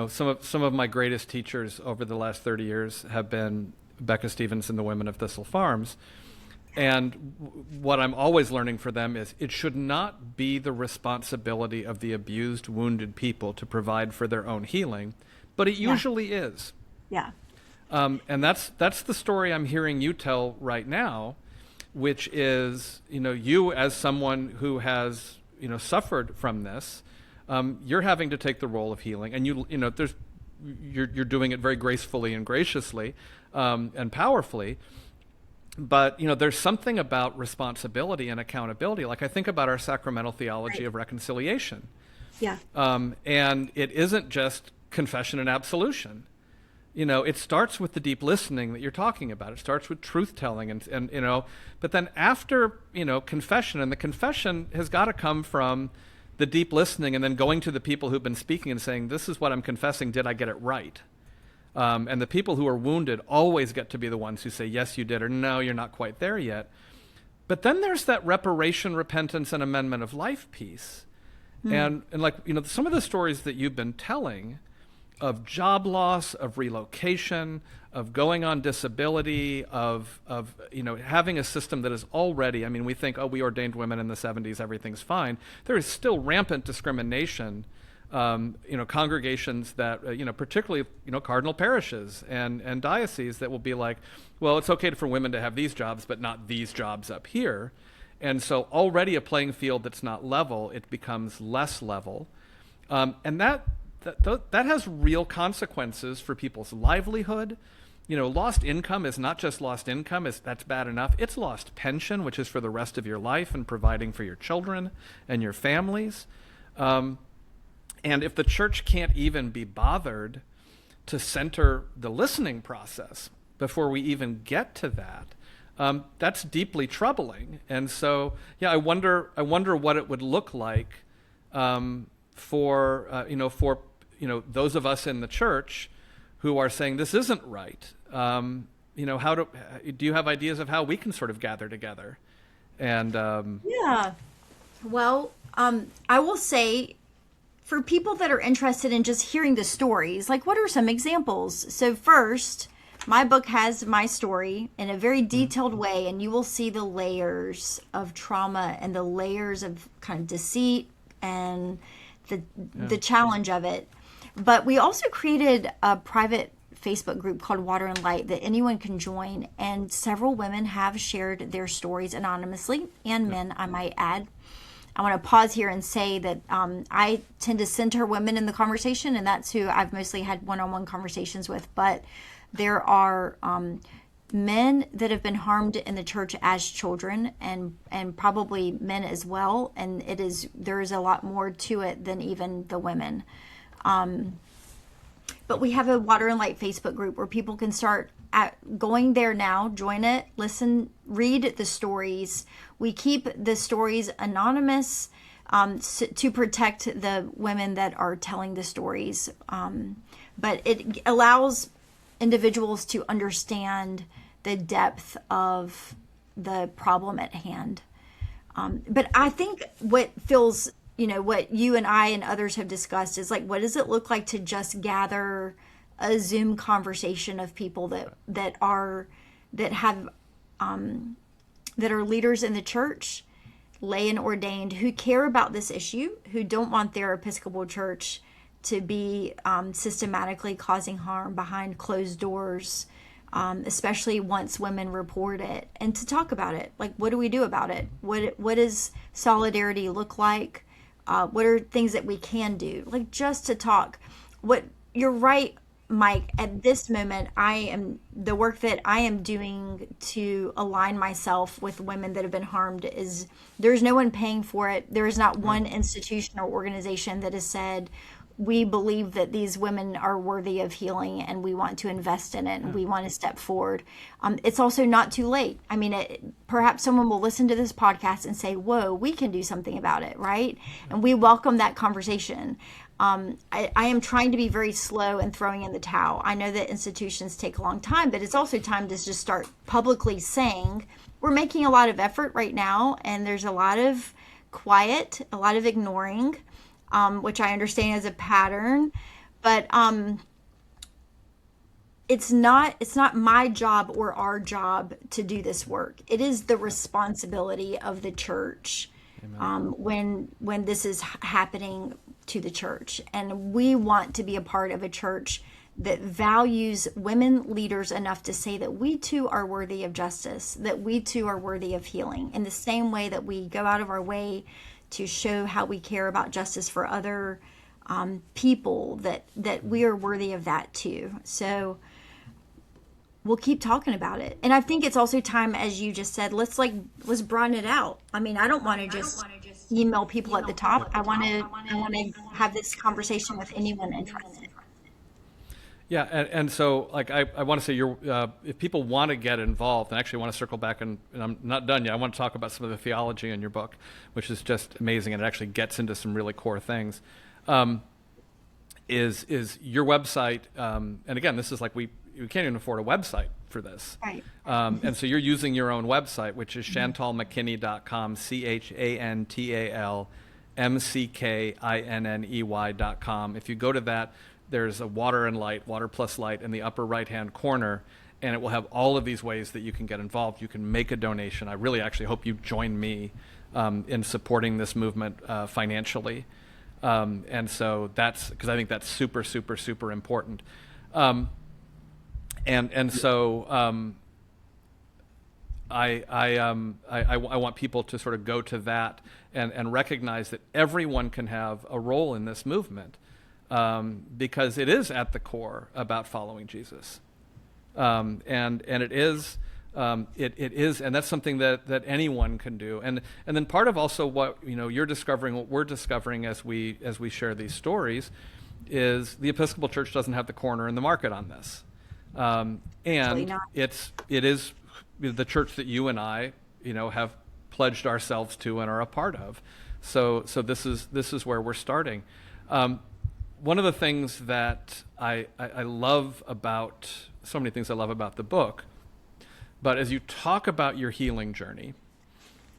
some of my greatest teachers over the last 30 years have been Becca Stevens and the women of Thistle Farms. And what I'm always learning for them is it should not be the responsibility of the abused, wounded people to provide for their own healing, but it usually is. Yeah. And that's the story I'm hearing you tell right now, which is, you as someone who has, suffered from this, you're having to take the role of healing, and you're doing it very gracefully and graciously, and powerfully. But, there's something about responsibility and accountability. Like, I think about our sacramental theology of reconciliation. Yeah. And it isn't just confession and absolution. It starts with the deep listening that you're talking about. It starts with truth telling and but then after, confession, and the confession has got to come from the deep listening, and then going to the people who've been speaking and saying, this is what I'm confessing. Did I get it right? And the people who are wounded always get to be the ones who say, yes, you did, or no, you're not quite there yet. But then there's that reparation, repentance, and amendment of life piece. And like, some of the stories that you've been telling of job loss, of relocation, of going on disability, of having a system that is already, we think, we ordained women in the 70s, everything's fine. There is still rampant discrimination, congregations that, particularly, cardinal parishes and dioceses that will be like, well, it's okay for women to have these jobs, but not these jobs up here. And so already a playing field that's not level, it becomes less level. And that has real consequences for people's livelihood. Lost income is not just lost income, that's bad enough. It's lost pension, which is for the rest of your life and providing for your children and your families. And if the church can't even be bothered to center the listening process before we even get to that, that's deeply troubling. And so, I wonder what it would look like for those of us in the church who are saying this isn't right. Do you have ideas of how we can sort of gather together? And Yeah. Well, I will say, for people that are interested in just hearing the stories, like, what are some examples? So first, my book has my story in a very detailed way, and you will see the layers of trauma and the layers of kind of deceit and the challenge of it. But we also created a private Facebook group called Water and Light that anyone can join, and several women have shared their stories anonymously, and men, I might add. I want to pause here and say that I tend to center women in the conversation, and that's who I've mostly had one-on-one conversations with. But there are men that have been harmed in the church as children, and probably men as well. And there is a lot more to it than even the women. But we have a Water and Light Facebook group where people can start going there now, join it, listen, read the stories. We keep the stories anonymous to protect the women that are telling the stories. But it allows individuals to understand the depth of the problem at hand. But I think what feels, what you and I and others have discussed is like, what does it look like to just gather a Zoom conversation of people that are leaders in the church, lay and ordained, who care about this issue, who don't want their Episcopal Church to be systematically causing harm behind closed doors, especially once women report it, and to talk about it. Like, what do we do about it? What does solidarity look like? What are things that we can do? Like, just to talk. You're right, Mike. At this moment, the work that I am doing to align myself with women that have been harmed is there's no one paying for it. There is not one institution or organization that has said, we believe that these women are worthy of healing and we want to invest in it and we want to step forward. It's also not too late. Perhaps someone will listen to this podcast and say, whoa, we can do something about it, right? And we welcome that conversation. I am trying to be very slow in throwing in the towel. I know that institutions take a long time, but it's also time to just start publicly saying, we're making a lot of effort right now, and there's a lot of quiet, a lot of ignoring, which I understand is a pattern, but it's not my job or our job to do this work. It is the responsibility of the church when this is happening to the church. And we want to be a part of a church that values women leaders enough to say that we too are worthy of justice, that we too are worthy of healing, in the same way that we go out of our way to show how we care about justice for other people, that we are worthy of that too. So we'll keep talking about it. And I think it's also time, as you just said, let's broaden it out. I don't want to just email people at the top. I want to have this conversation with anyone interested. Yeah, and so I want to say if people want to get involved, and actually want to circle back, and I'm not done yet, I want to talk about some of the theology in your book, which is just amazing, and it actually gets into some really core things. is your website. And again, this is like we can't even afford a website for this. Right. And so you're using your own website, which is chantalmckinney.com, ChantalMckinney.com. If you go to that, there's a water plus light in the upper right-hand corner, and it will have all of these ways that you can get involved. You can make a donation. I really actually hope you join me in supporting this movement financially. And so that's because I think that's super, super, super important. So I want people to sort of go to that and recognize that everyone can have a role in this movement, because it is at the core about following Jesus, and it is. It is, and that's something that anyone can do. And then part of also what you're discovering, what we're discovering as we share these stories, is the Episcopal Church doesn't have the corner in the market on this, and it is the church that you and I have pledged ourselves to and are a part of. So this is where we're starting. One of the things that I love about so many things I love about the book. But as you talk about your healing journey,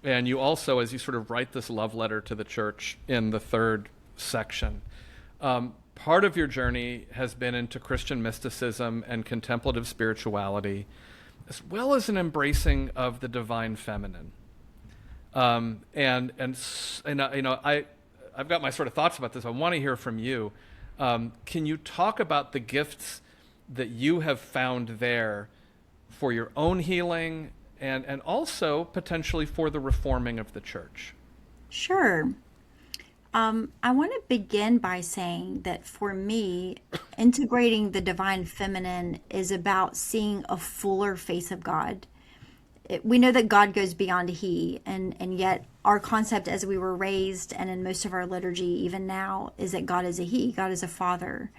and you also, as you sort of write this love letter to the church in the third section, part of your journey has been into Christian mysticism and contemplative spirituality, as well as an embracing of the divine feminine. I've got my sort of thoughts about this. I want to hear from you. Can you talk about the gifts that you have found there for your own healing and also potentially for the reforming of the church? Sure. I want to begin by saying that for me, integrating the divine feminine is about seeing a fuller face of God. We know that God goes beyond he, and yet our concept as we were raised and in most of our liturgy even now is that God is a he, God is a father.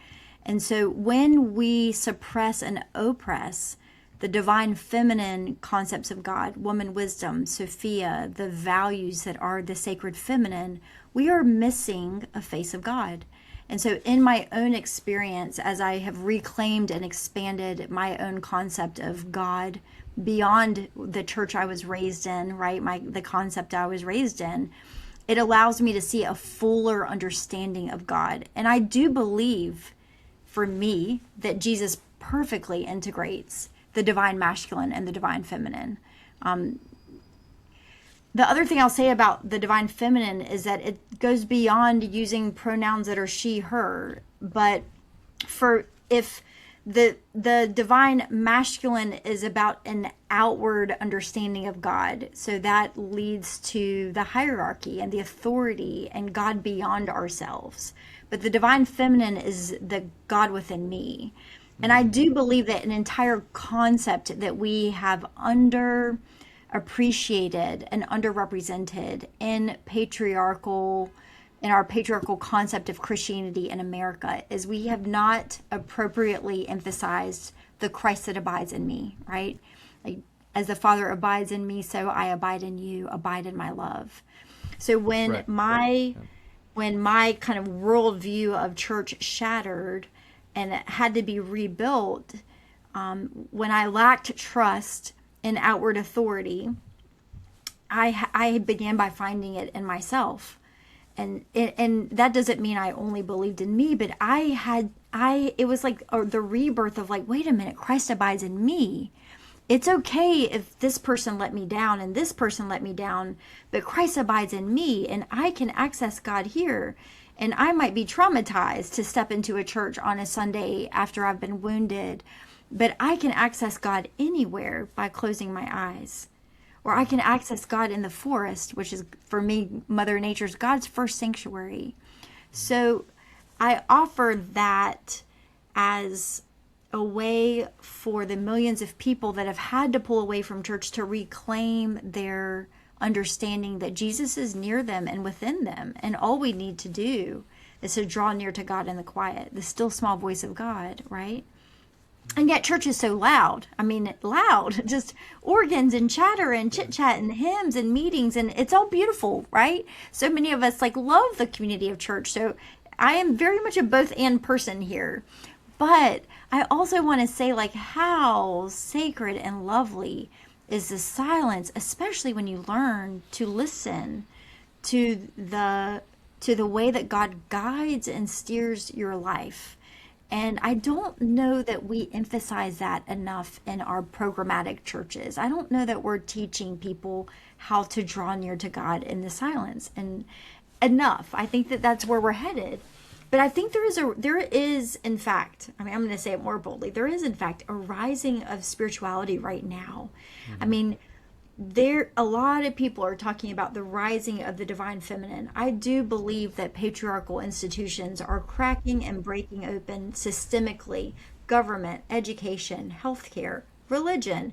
And so when we suppress and oppress the divine feminine concepts of God, woman wisdom, Sophia, the values that are the sacred feminine, we are missing a face of God. And so in my own experience, as I have reclaimed and expanded my own concept of God beyond the church I was raised in, right, the concept I was raised in, it allows me to see a fuller understanding of God. And I do believe, for me, that Jesus perfectly integrates the divine masculine and the divine feminine. The other thing I'll say about the divine feminine is that it goes beyond using pronouns that are she, her. But if the divine masculine is about an outward understanding of God, so that leads to the hierarchy and the authority and God beyond ourselves. But the divine feminine is the God within me. And I do believe that an entire concept that we have underappreciated and underrepresented in our patriarchal concept of Christianity in America is we have not appropriately emphasized the Christ that abides in me, right? Like, as the Father abides in me, so I abide in you, abide in my love. So when my kind of worldview of church shattered, and it had to be rebuilt, when I lacked trust in outward authority, I began by finding it in myself. And that doesn't mean I only believed in me, but it was like the rebirth of like, wait a minute, Christ abides in me. It's okay if this person let me down and this person let me down, but Christ abides in me and I can access God here. And I might be traumatized to step into a church on a Sunday after I've been wounded, but I can access God anywhere by closing my eyes. Or I can access God in the forest, which is, for me, Mother Nature's God's first sanctuary. So I offer that as a way for the millions of people that have had to pull away from church to reclaim their understanding that Jesus is near them and within them. And all we need to do is to draw near to God in the quiet, the still small voice of God, right? And yet church is so loud. I mean, loud, just organs and chatter and chit chat and hymns and meetings. And it's all beautiful, right? So many of us love the community of church. So I am very much a both and person here. But I also want to say, like, how sacred and lovely is the silence, especially when you learn to listen to the way that God guides and steers your life. And I don't know that we emphasize that enough in our programmatic churches. I don't know that we're teaching people how to draw near to God in the silence and enough. I think that that's where we're headed. But I think there is in fact, I mean, I'm going to say it more boldly. There is in fact a rising of spirituality right now. I mean, a lot of people are talking about the rising of the divine feminine. I do believe that patriarchal institutions are cracking and breaking open systemically. Government, education, healthcare, religion,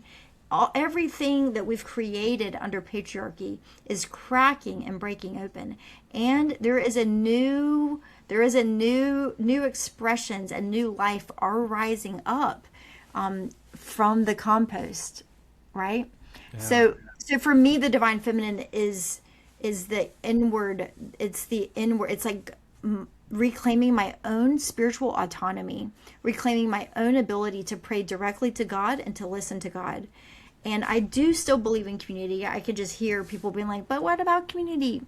everything that we've created under patriarchy is cracking and breaking open. And there is a new expressions and new life are rising up from the compost, right? Yeah. So for me, the divine feminine is the inward. It's the inward. It's like reclaiming my own spiritual autonomy, reclaiming my own ability to pray directly to God and to listen to God. And I do still believe in community. I could just hear people being like, but what about community?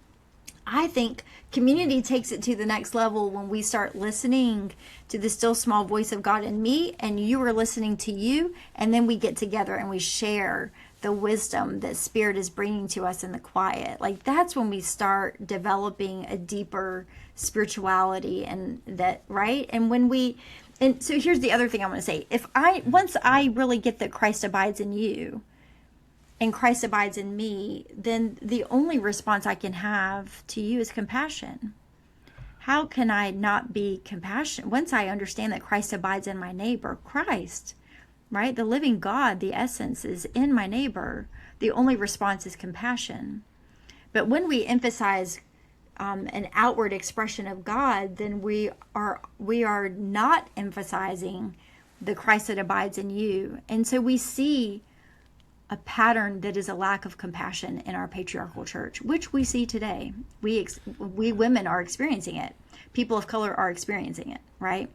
I think community takes it to the next level when we start listening to the still small voice of God in me, and you are listening to you, and then we get together and we share the wisdom that Spirit is bringing to us in the quiet. Like, that's when we start developing a deeper spirituality, and that, right? And so here's the other thing I want to say. Once I really get that Christ abides in you, and Christ abides in me, then the only response I can have to you is compassion. How can I not be compassionate? Once I understand that Christ abides in my neighbor, Christ, right? The living God, the essence is in my neighbor. The only response is compassion. But when we emphasize an outward expression of God, then we are not emphasizing the Christ that abides in you. And so we see a pattern that is a lack of compassion in our patriarchal church, which we see today. We women are experiencing it. People of color are experiencing it, right?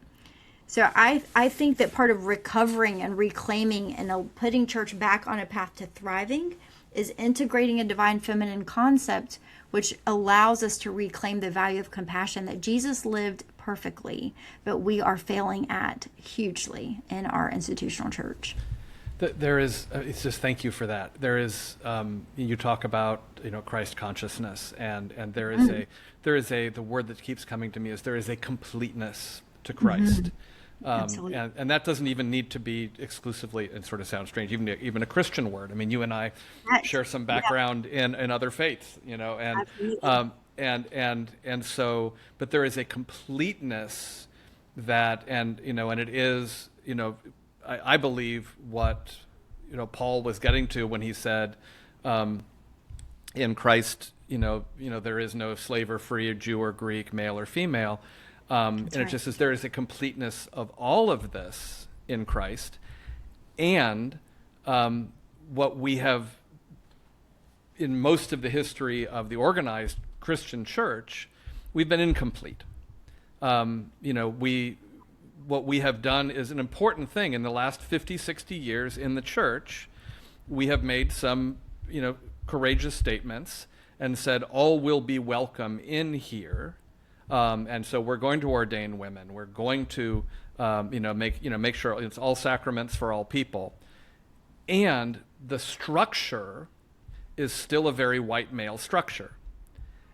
So I think that part of recovering and reclaiming and putting church back on a path to thriving is integrating a divine feminine concept, which allows us to reclaim the value of compassion that Jesus lived perfectly, but we are failing at hugely in our institutional church. There is, it's just, thank you for that. There is, you talk about, Christ consciousness, and there is the word that keeps coming to me is there is a completeness to Christ. Absolutely. And that doesn't even need to be exclusively, it sort of sounds strange, even a Christian word. I mean, you and I share some background in other faiths, and so, but there is a completeness that, and it is, I believe what Paul was getting to when he said, in Christ, there is no slave or free, or Jew or Greek, male or female, and it just says there is a completeness of all of this in Christ, and what we have in most of the history of the organized Christian church, we've been incomplete. What we have done is an important thing in the last 50, 60 years in the church. We have made some, courageous statements and said, all will be welcome in here. And so we're going to ordain women. We're going to, make sure it's all sacraments for all people. And the structure is still a very white male structure.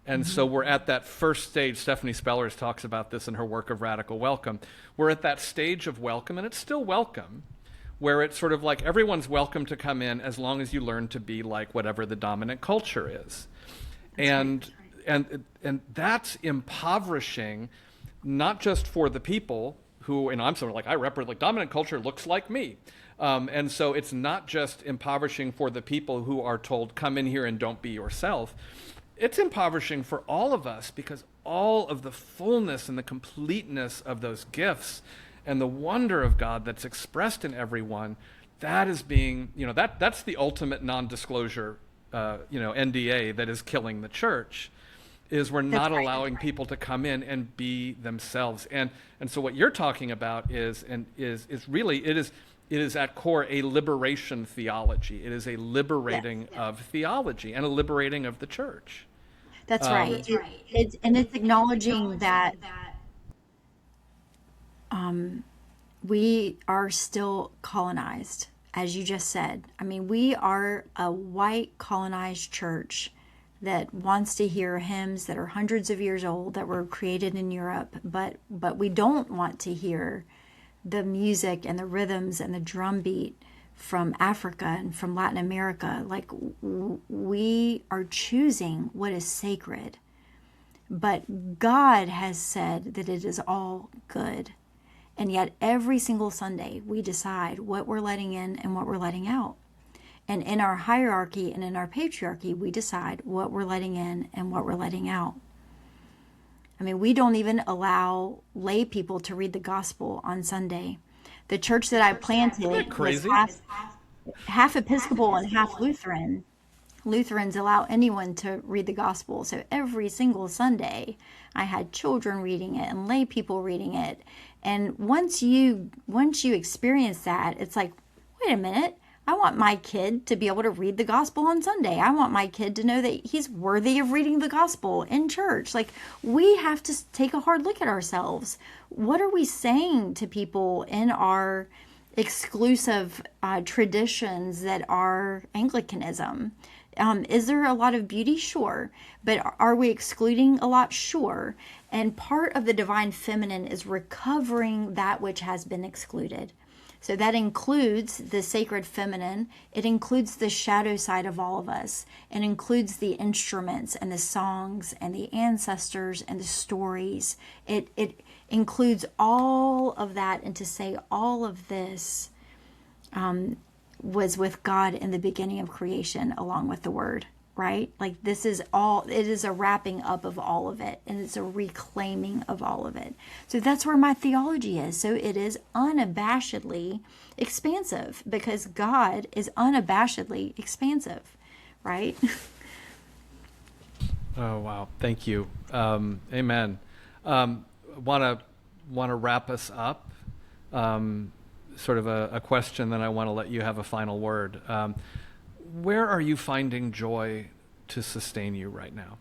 And so we're at that first stage. Stephanie Spellers talks about this in her work of Radical Welcome. We're at that stage of welcome, and it's still welcome, where it's sort of like everyone's welcome to come in as long as you learn to be like whatever the dominant culture is. And that's impoverishing, not just for the people who, I'm sort of like, I represent, like, dominant culture looks like me. And so it's not just impoverishing for the people who are told, come in here and don't be yourself. It's impoverishing for all of us, because all of the fullness and the completeness of those gifts and the wonder of God that's expressed in everyone, that is being, that's the ultimate non-disclosure, NDA that is killing the church. is we're That's not right. allowing people to come in and be themselves. And so what you're talking about is really, it is at core a liberation theology. It is a liberating of theology and a liberating of the church. That's right. It's acknowledging that we are still colonized, as you just said. I mean, we are a white colonized church that wants to hear hymns that are hundreds of years old that were created in Europe, but we don't want to hear the music and the rhythms and the drum beat from Africa and from Latin America. Like, we are choosing what is sacred, but God has said that it is all good. And yet every single Sunday we decide what we're letting in and what we're letting out. And in our hierarchy and in our patriarchy, we decide what we're letting in and what we're letting out. I mean, we don't even allow lay people to read the gospel on Sunday. The church that I planted was half Episcopal and half Lutheran. Lutherans allow anyone to read the gospel. So every single Sunday, I had children reading it and lay people reading it. And once you experience that, it's like, wait a minute, I want my kid to be able to read the gospel on Sunday. I want my kid to know that he's worthy of reading the gospel in church. Like, we have to take a hard look at ourselves. What are we saying to people in our exclusive traditions that are Anglicanism? Is there a lot of beauty? Sure. But are we excluding a lot? Sure. And part of the divine feminine is recovering that which has been excluded. So that includes the sacred feminine. It includes the shadow side of all of us. It includes the instruments and the songs and the ancestors and the stories. It includes all of that. And to say all of this was with God in the beginning of creation, along with the Word, right? Like, this is all, it is a wrapping up of all of it, and it's a reclaiming of all of it. So that's where my theology is. So it is unabashedly expansive, because God is unabashedly expansive, right? Oh, wow. Thank you. Amen. Want to wrap us up. Sort of a question, then I want to let you have a final word. Where are you finding joy to sustain you right now?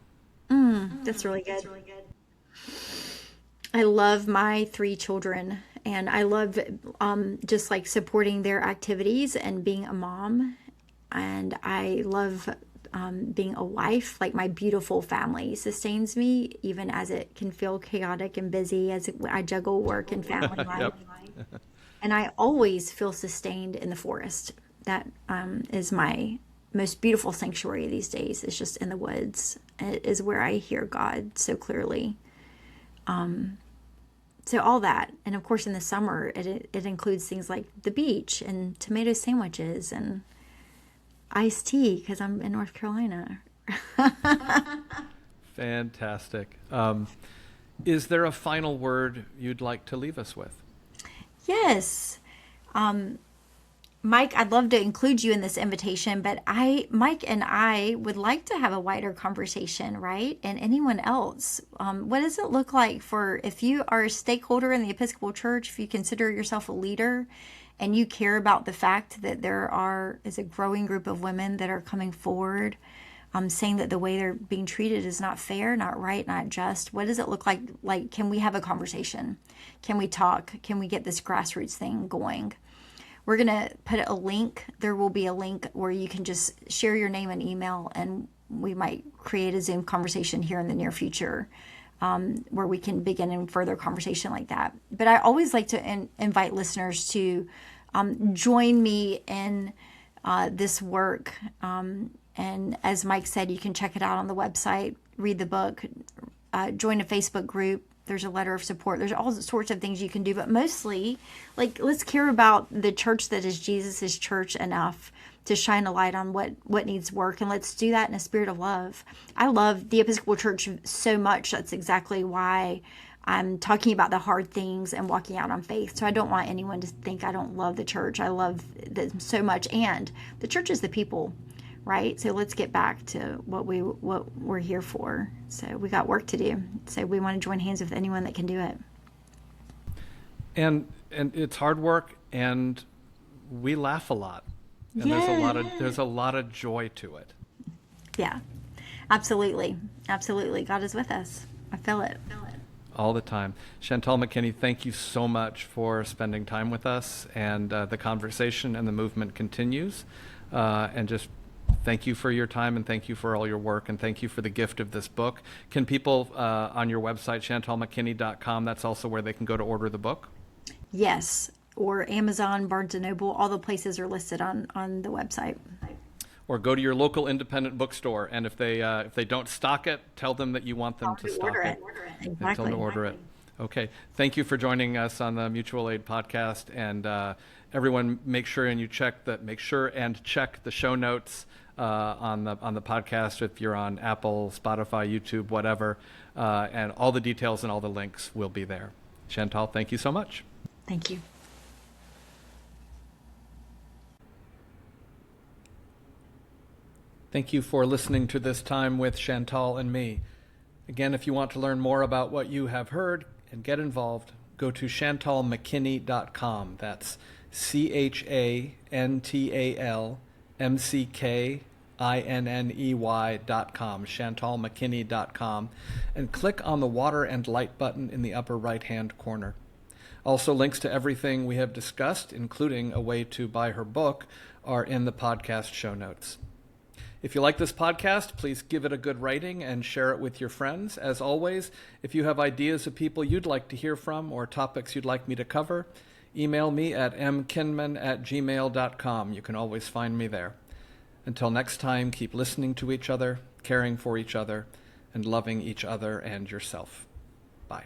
That's really good. I love my 3 children, and I love just like supporting their activities and being a mom. And I love being a wife. Like, my beautiful family sustains me, even as it can feel chaotic and busy as I juggle work and family life. Yep. And I always feel sustained in the forest. That is my most beautiful sanctuary these days. It's just in the woods. It is where I hear God so clearly. So all that. And of course, in the summer, it includes things like the beach and tomato sandwiches and iced tea, because I'm in North Carolina. Fantastic. Is there a final word you'd like to leave us with? Yes. Mike, I'd love to include you in this invitation, but Mike and I would like to have a wider conversation, right? And anyone else. What does it look like if you are a stakeholder in the Episcopal Church, if you consider yourself a leader and you care about the fact that there is a growing group of women that are coming forward, saying that the way they're being treated is not fair, not right, not just. What does it look like? Like, can we have a conversation? Can we talk? Can we get this grassroots thing going? We're going to put a link. There will be a link where you can just share your name and email, and we might create a Zoom conversation here in the near future where we can begin in further conversation like that. But I always like to invite listeners to join me in this work. And as Mike said, you can check it out on the website, read the book, join a Facebook group. There's a letter of support. There's all sorts of things you can do. But mostly, like, let's care about the church that is Jesus's church enough to shine a light on what needs work. And let's do that in a spirit of love. I love the Episcopal Church so much. That's exactly why I'm talking about the hard things and walking out on faith. So I don't want anyone to think I don't love the church. I love them so much. And the church is the people. right? So let's get back to what we're here for. So we got work to do. So we want to join hands with anyone that can do it. And it's hard work, and we laugh a lot. And there's a lot of joy to it. Yeah. Absolutely. Absolutely. God is with us. I feel it. All the time. Chantal McKinney, thank you so much for spending time with us, and the conversation and the movement continues. And just thank you for your time, and thank you for all your work, and thank you for the gift of this book. Can people on your website, chantalmckinney.com, that's also where they can go to order the book? Yes. Or Amazon, Barnes & Noble, all the places are listed on the website. Or go to your local independent bookstore, and if they don't stock it, tell them that you want them to stock it. Exactly. Tell them to order it. Okay. Thank you for joining us on the Mutual Aid podcast, and everyone, make sure and check the show notes on the podcast if you're on Apple, Spotify, YouTube, whatever, and all the details and all the links will be there. Chantal, thank you so much. Thank you. Thank you for listening to This Time with Chantal and me. Again, if you want to learn more about what you have heard and get involved, go to chantalmckinney.com. That's ChantalMckinney.com, chantalmckinney.com, and click on the Water and Light button in the upper right-hand corner. Also, links to everything we have discussed, including a way to buy her book, are in the podcast show notes. If you like this podcast, please give it a good rating and share it with your friends. As always, if you have ideas of people you'd like to hear from or topics you'd like me to cover, email me at mkinman@gmail.com. You can always find me there. Until next time, keep listening to each other, caring for each other, and loving each other and yourself. Bye.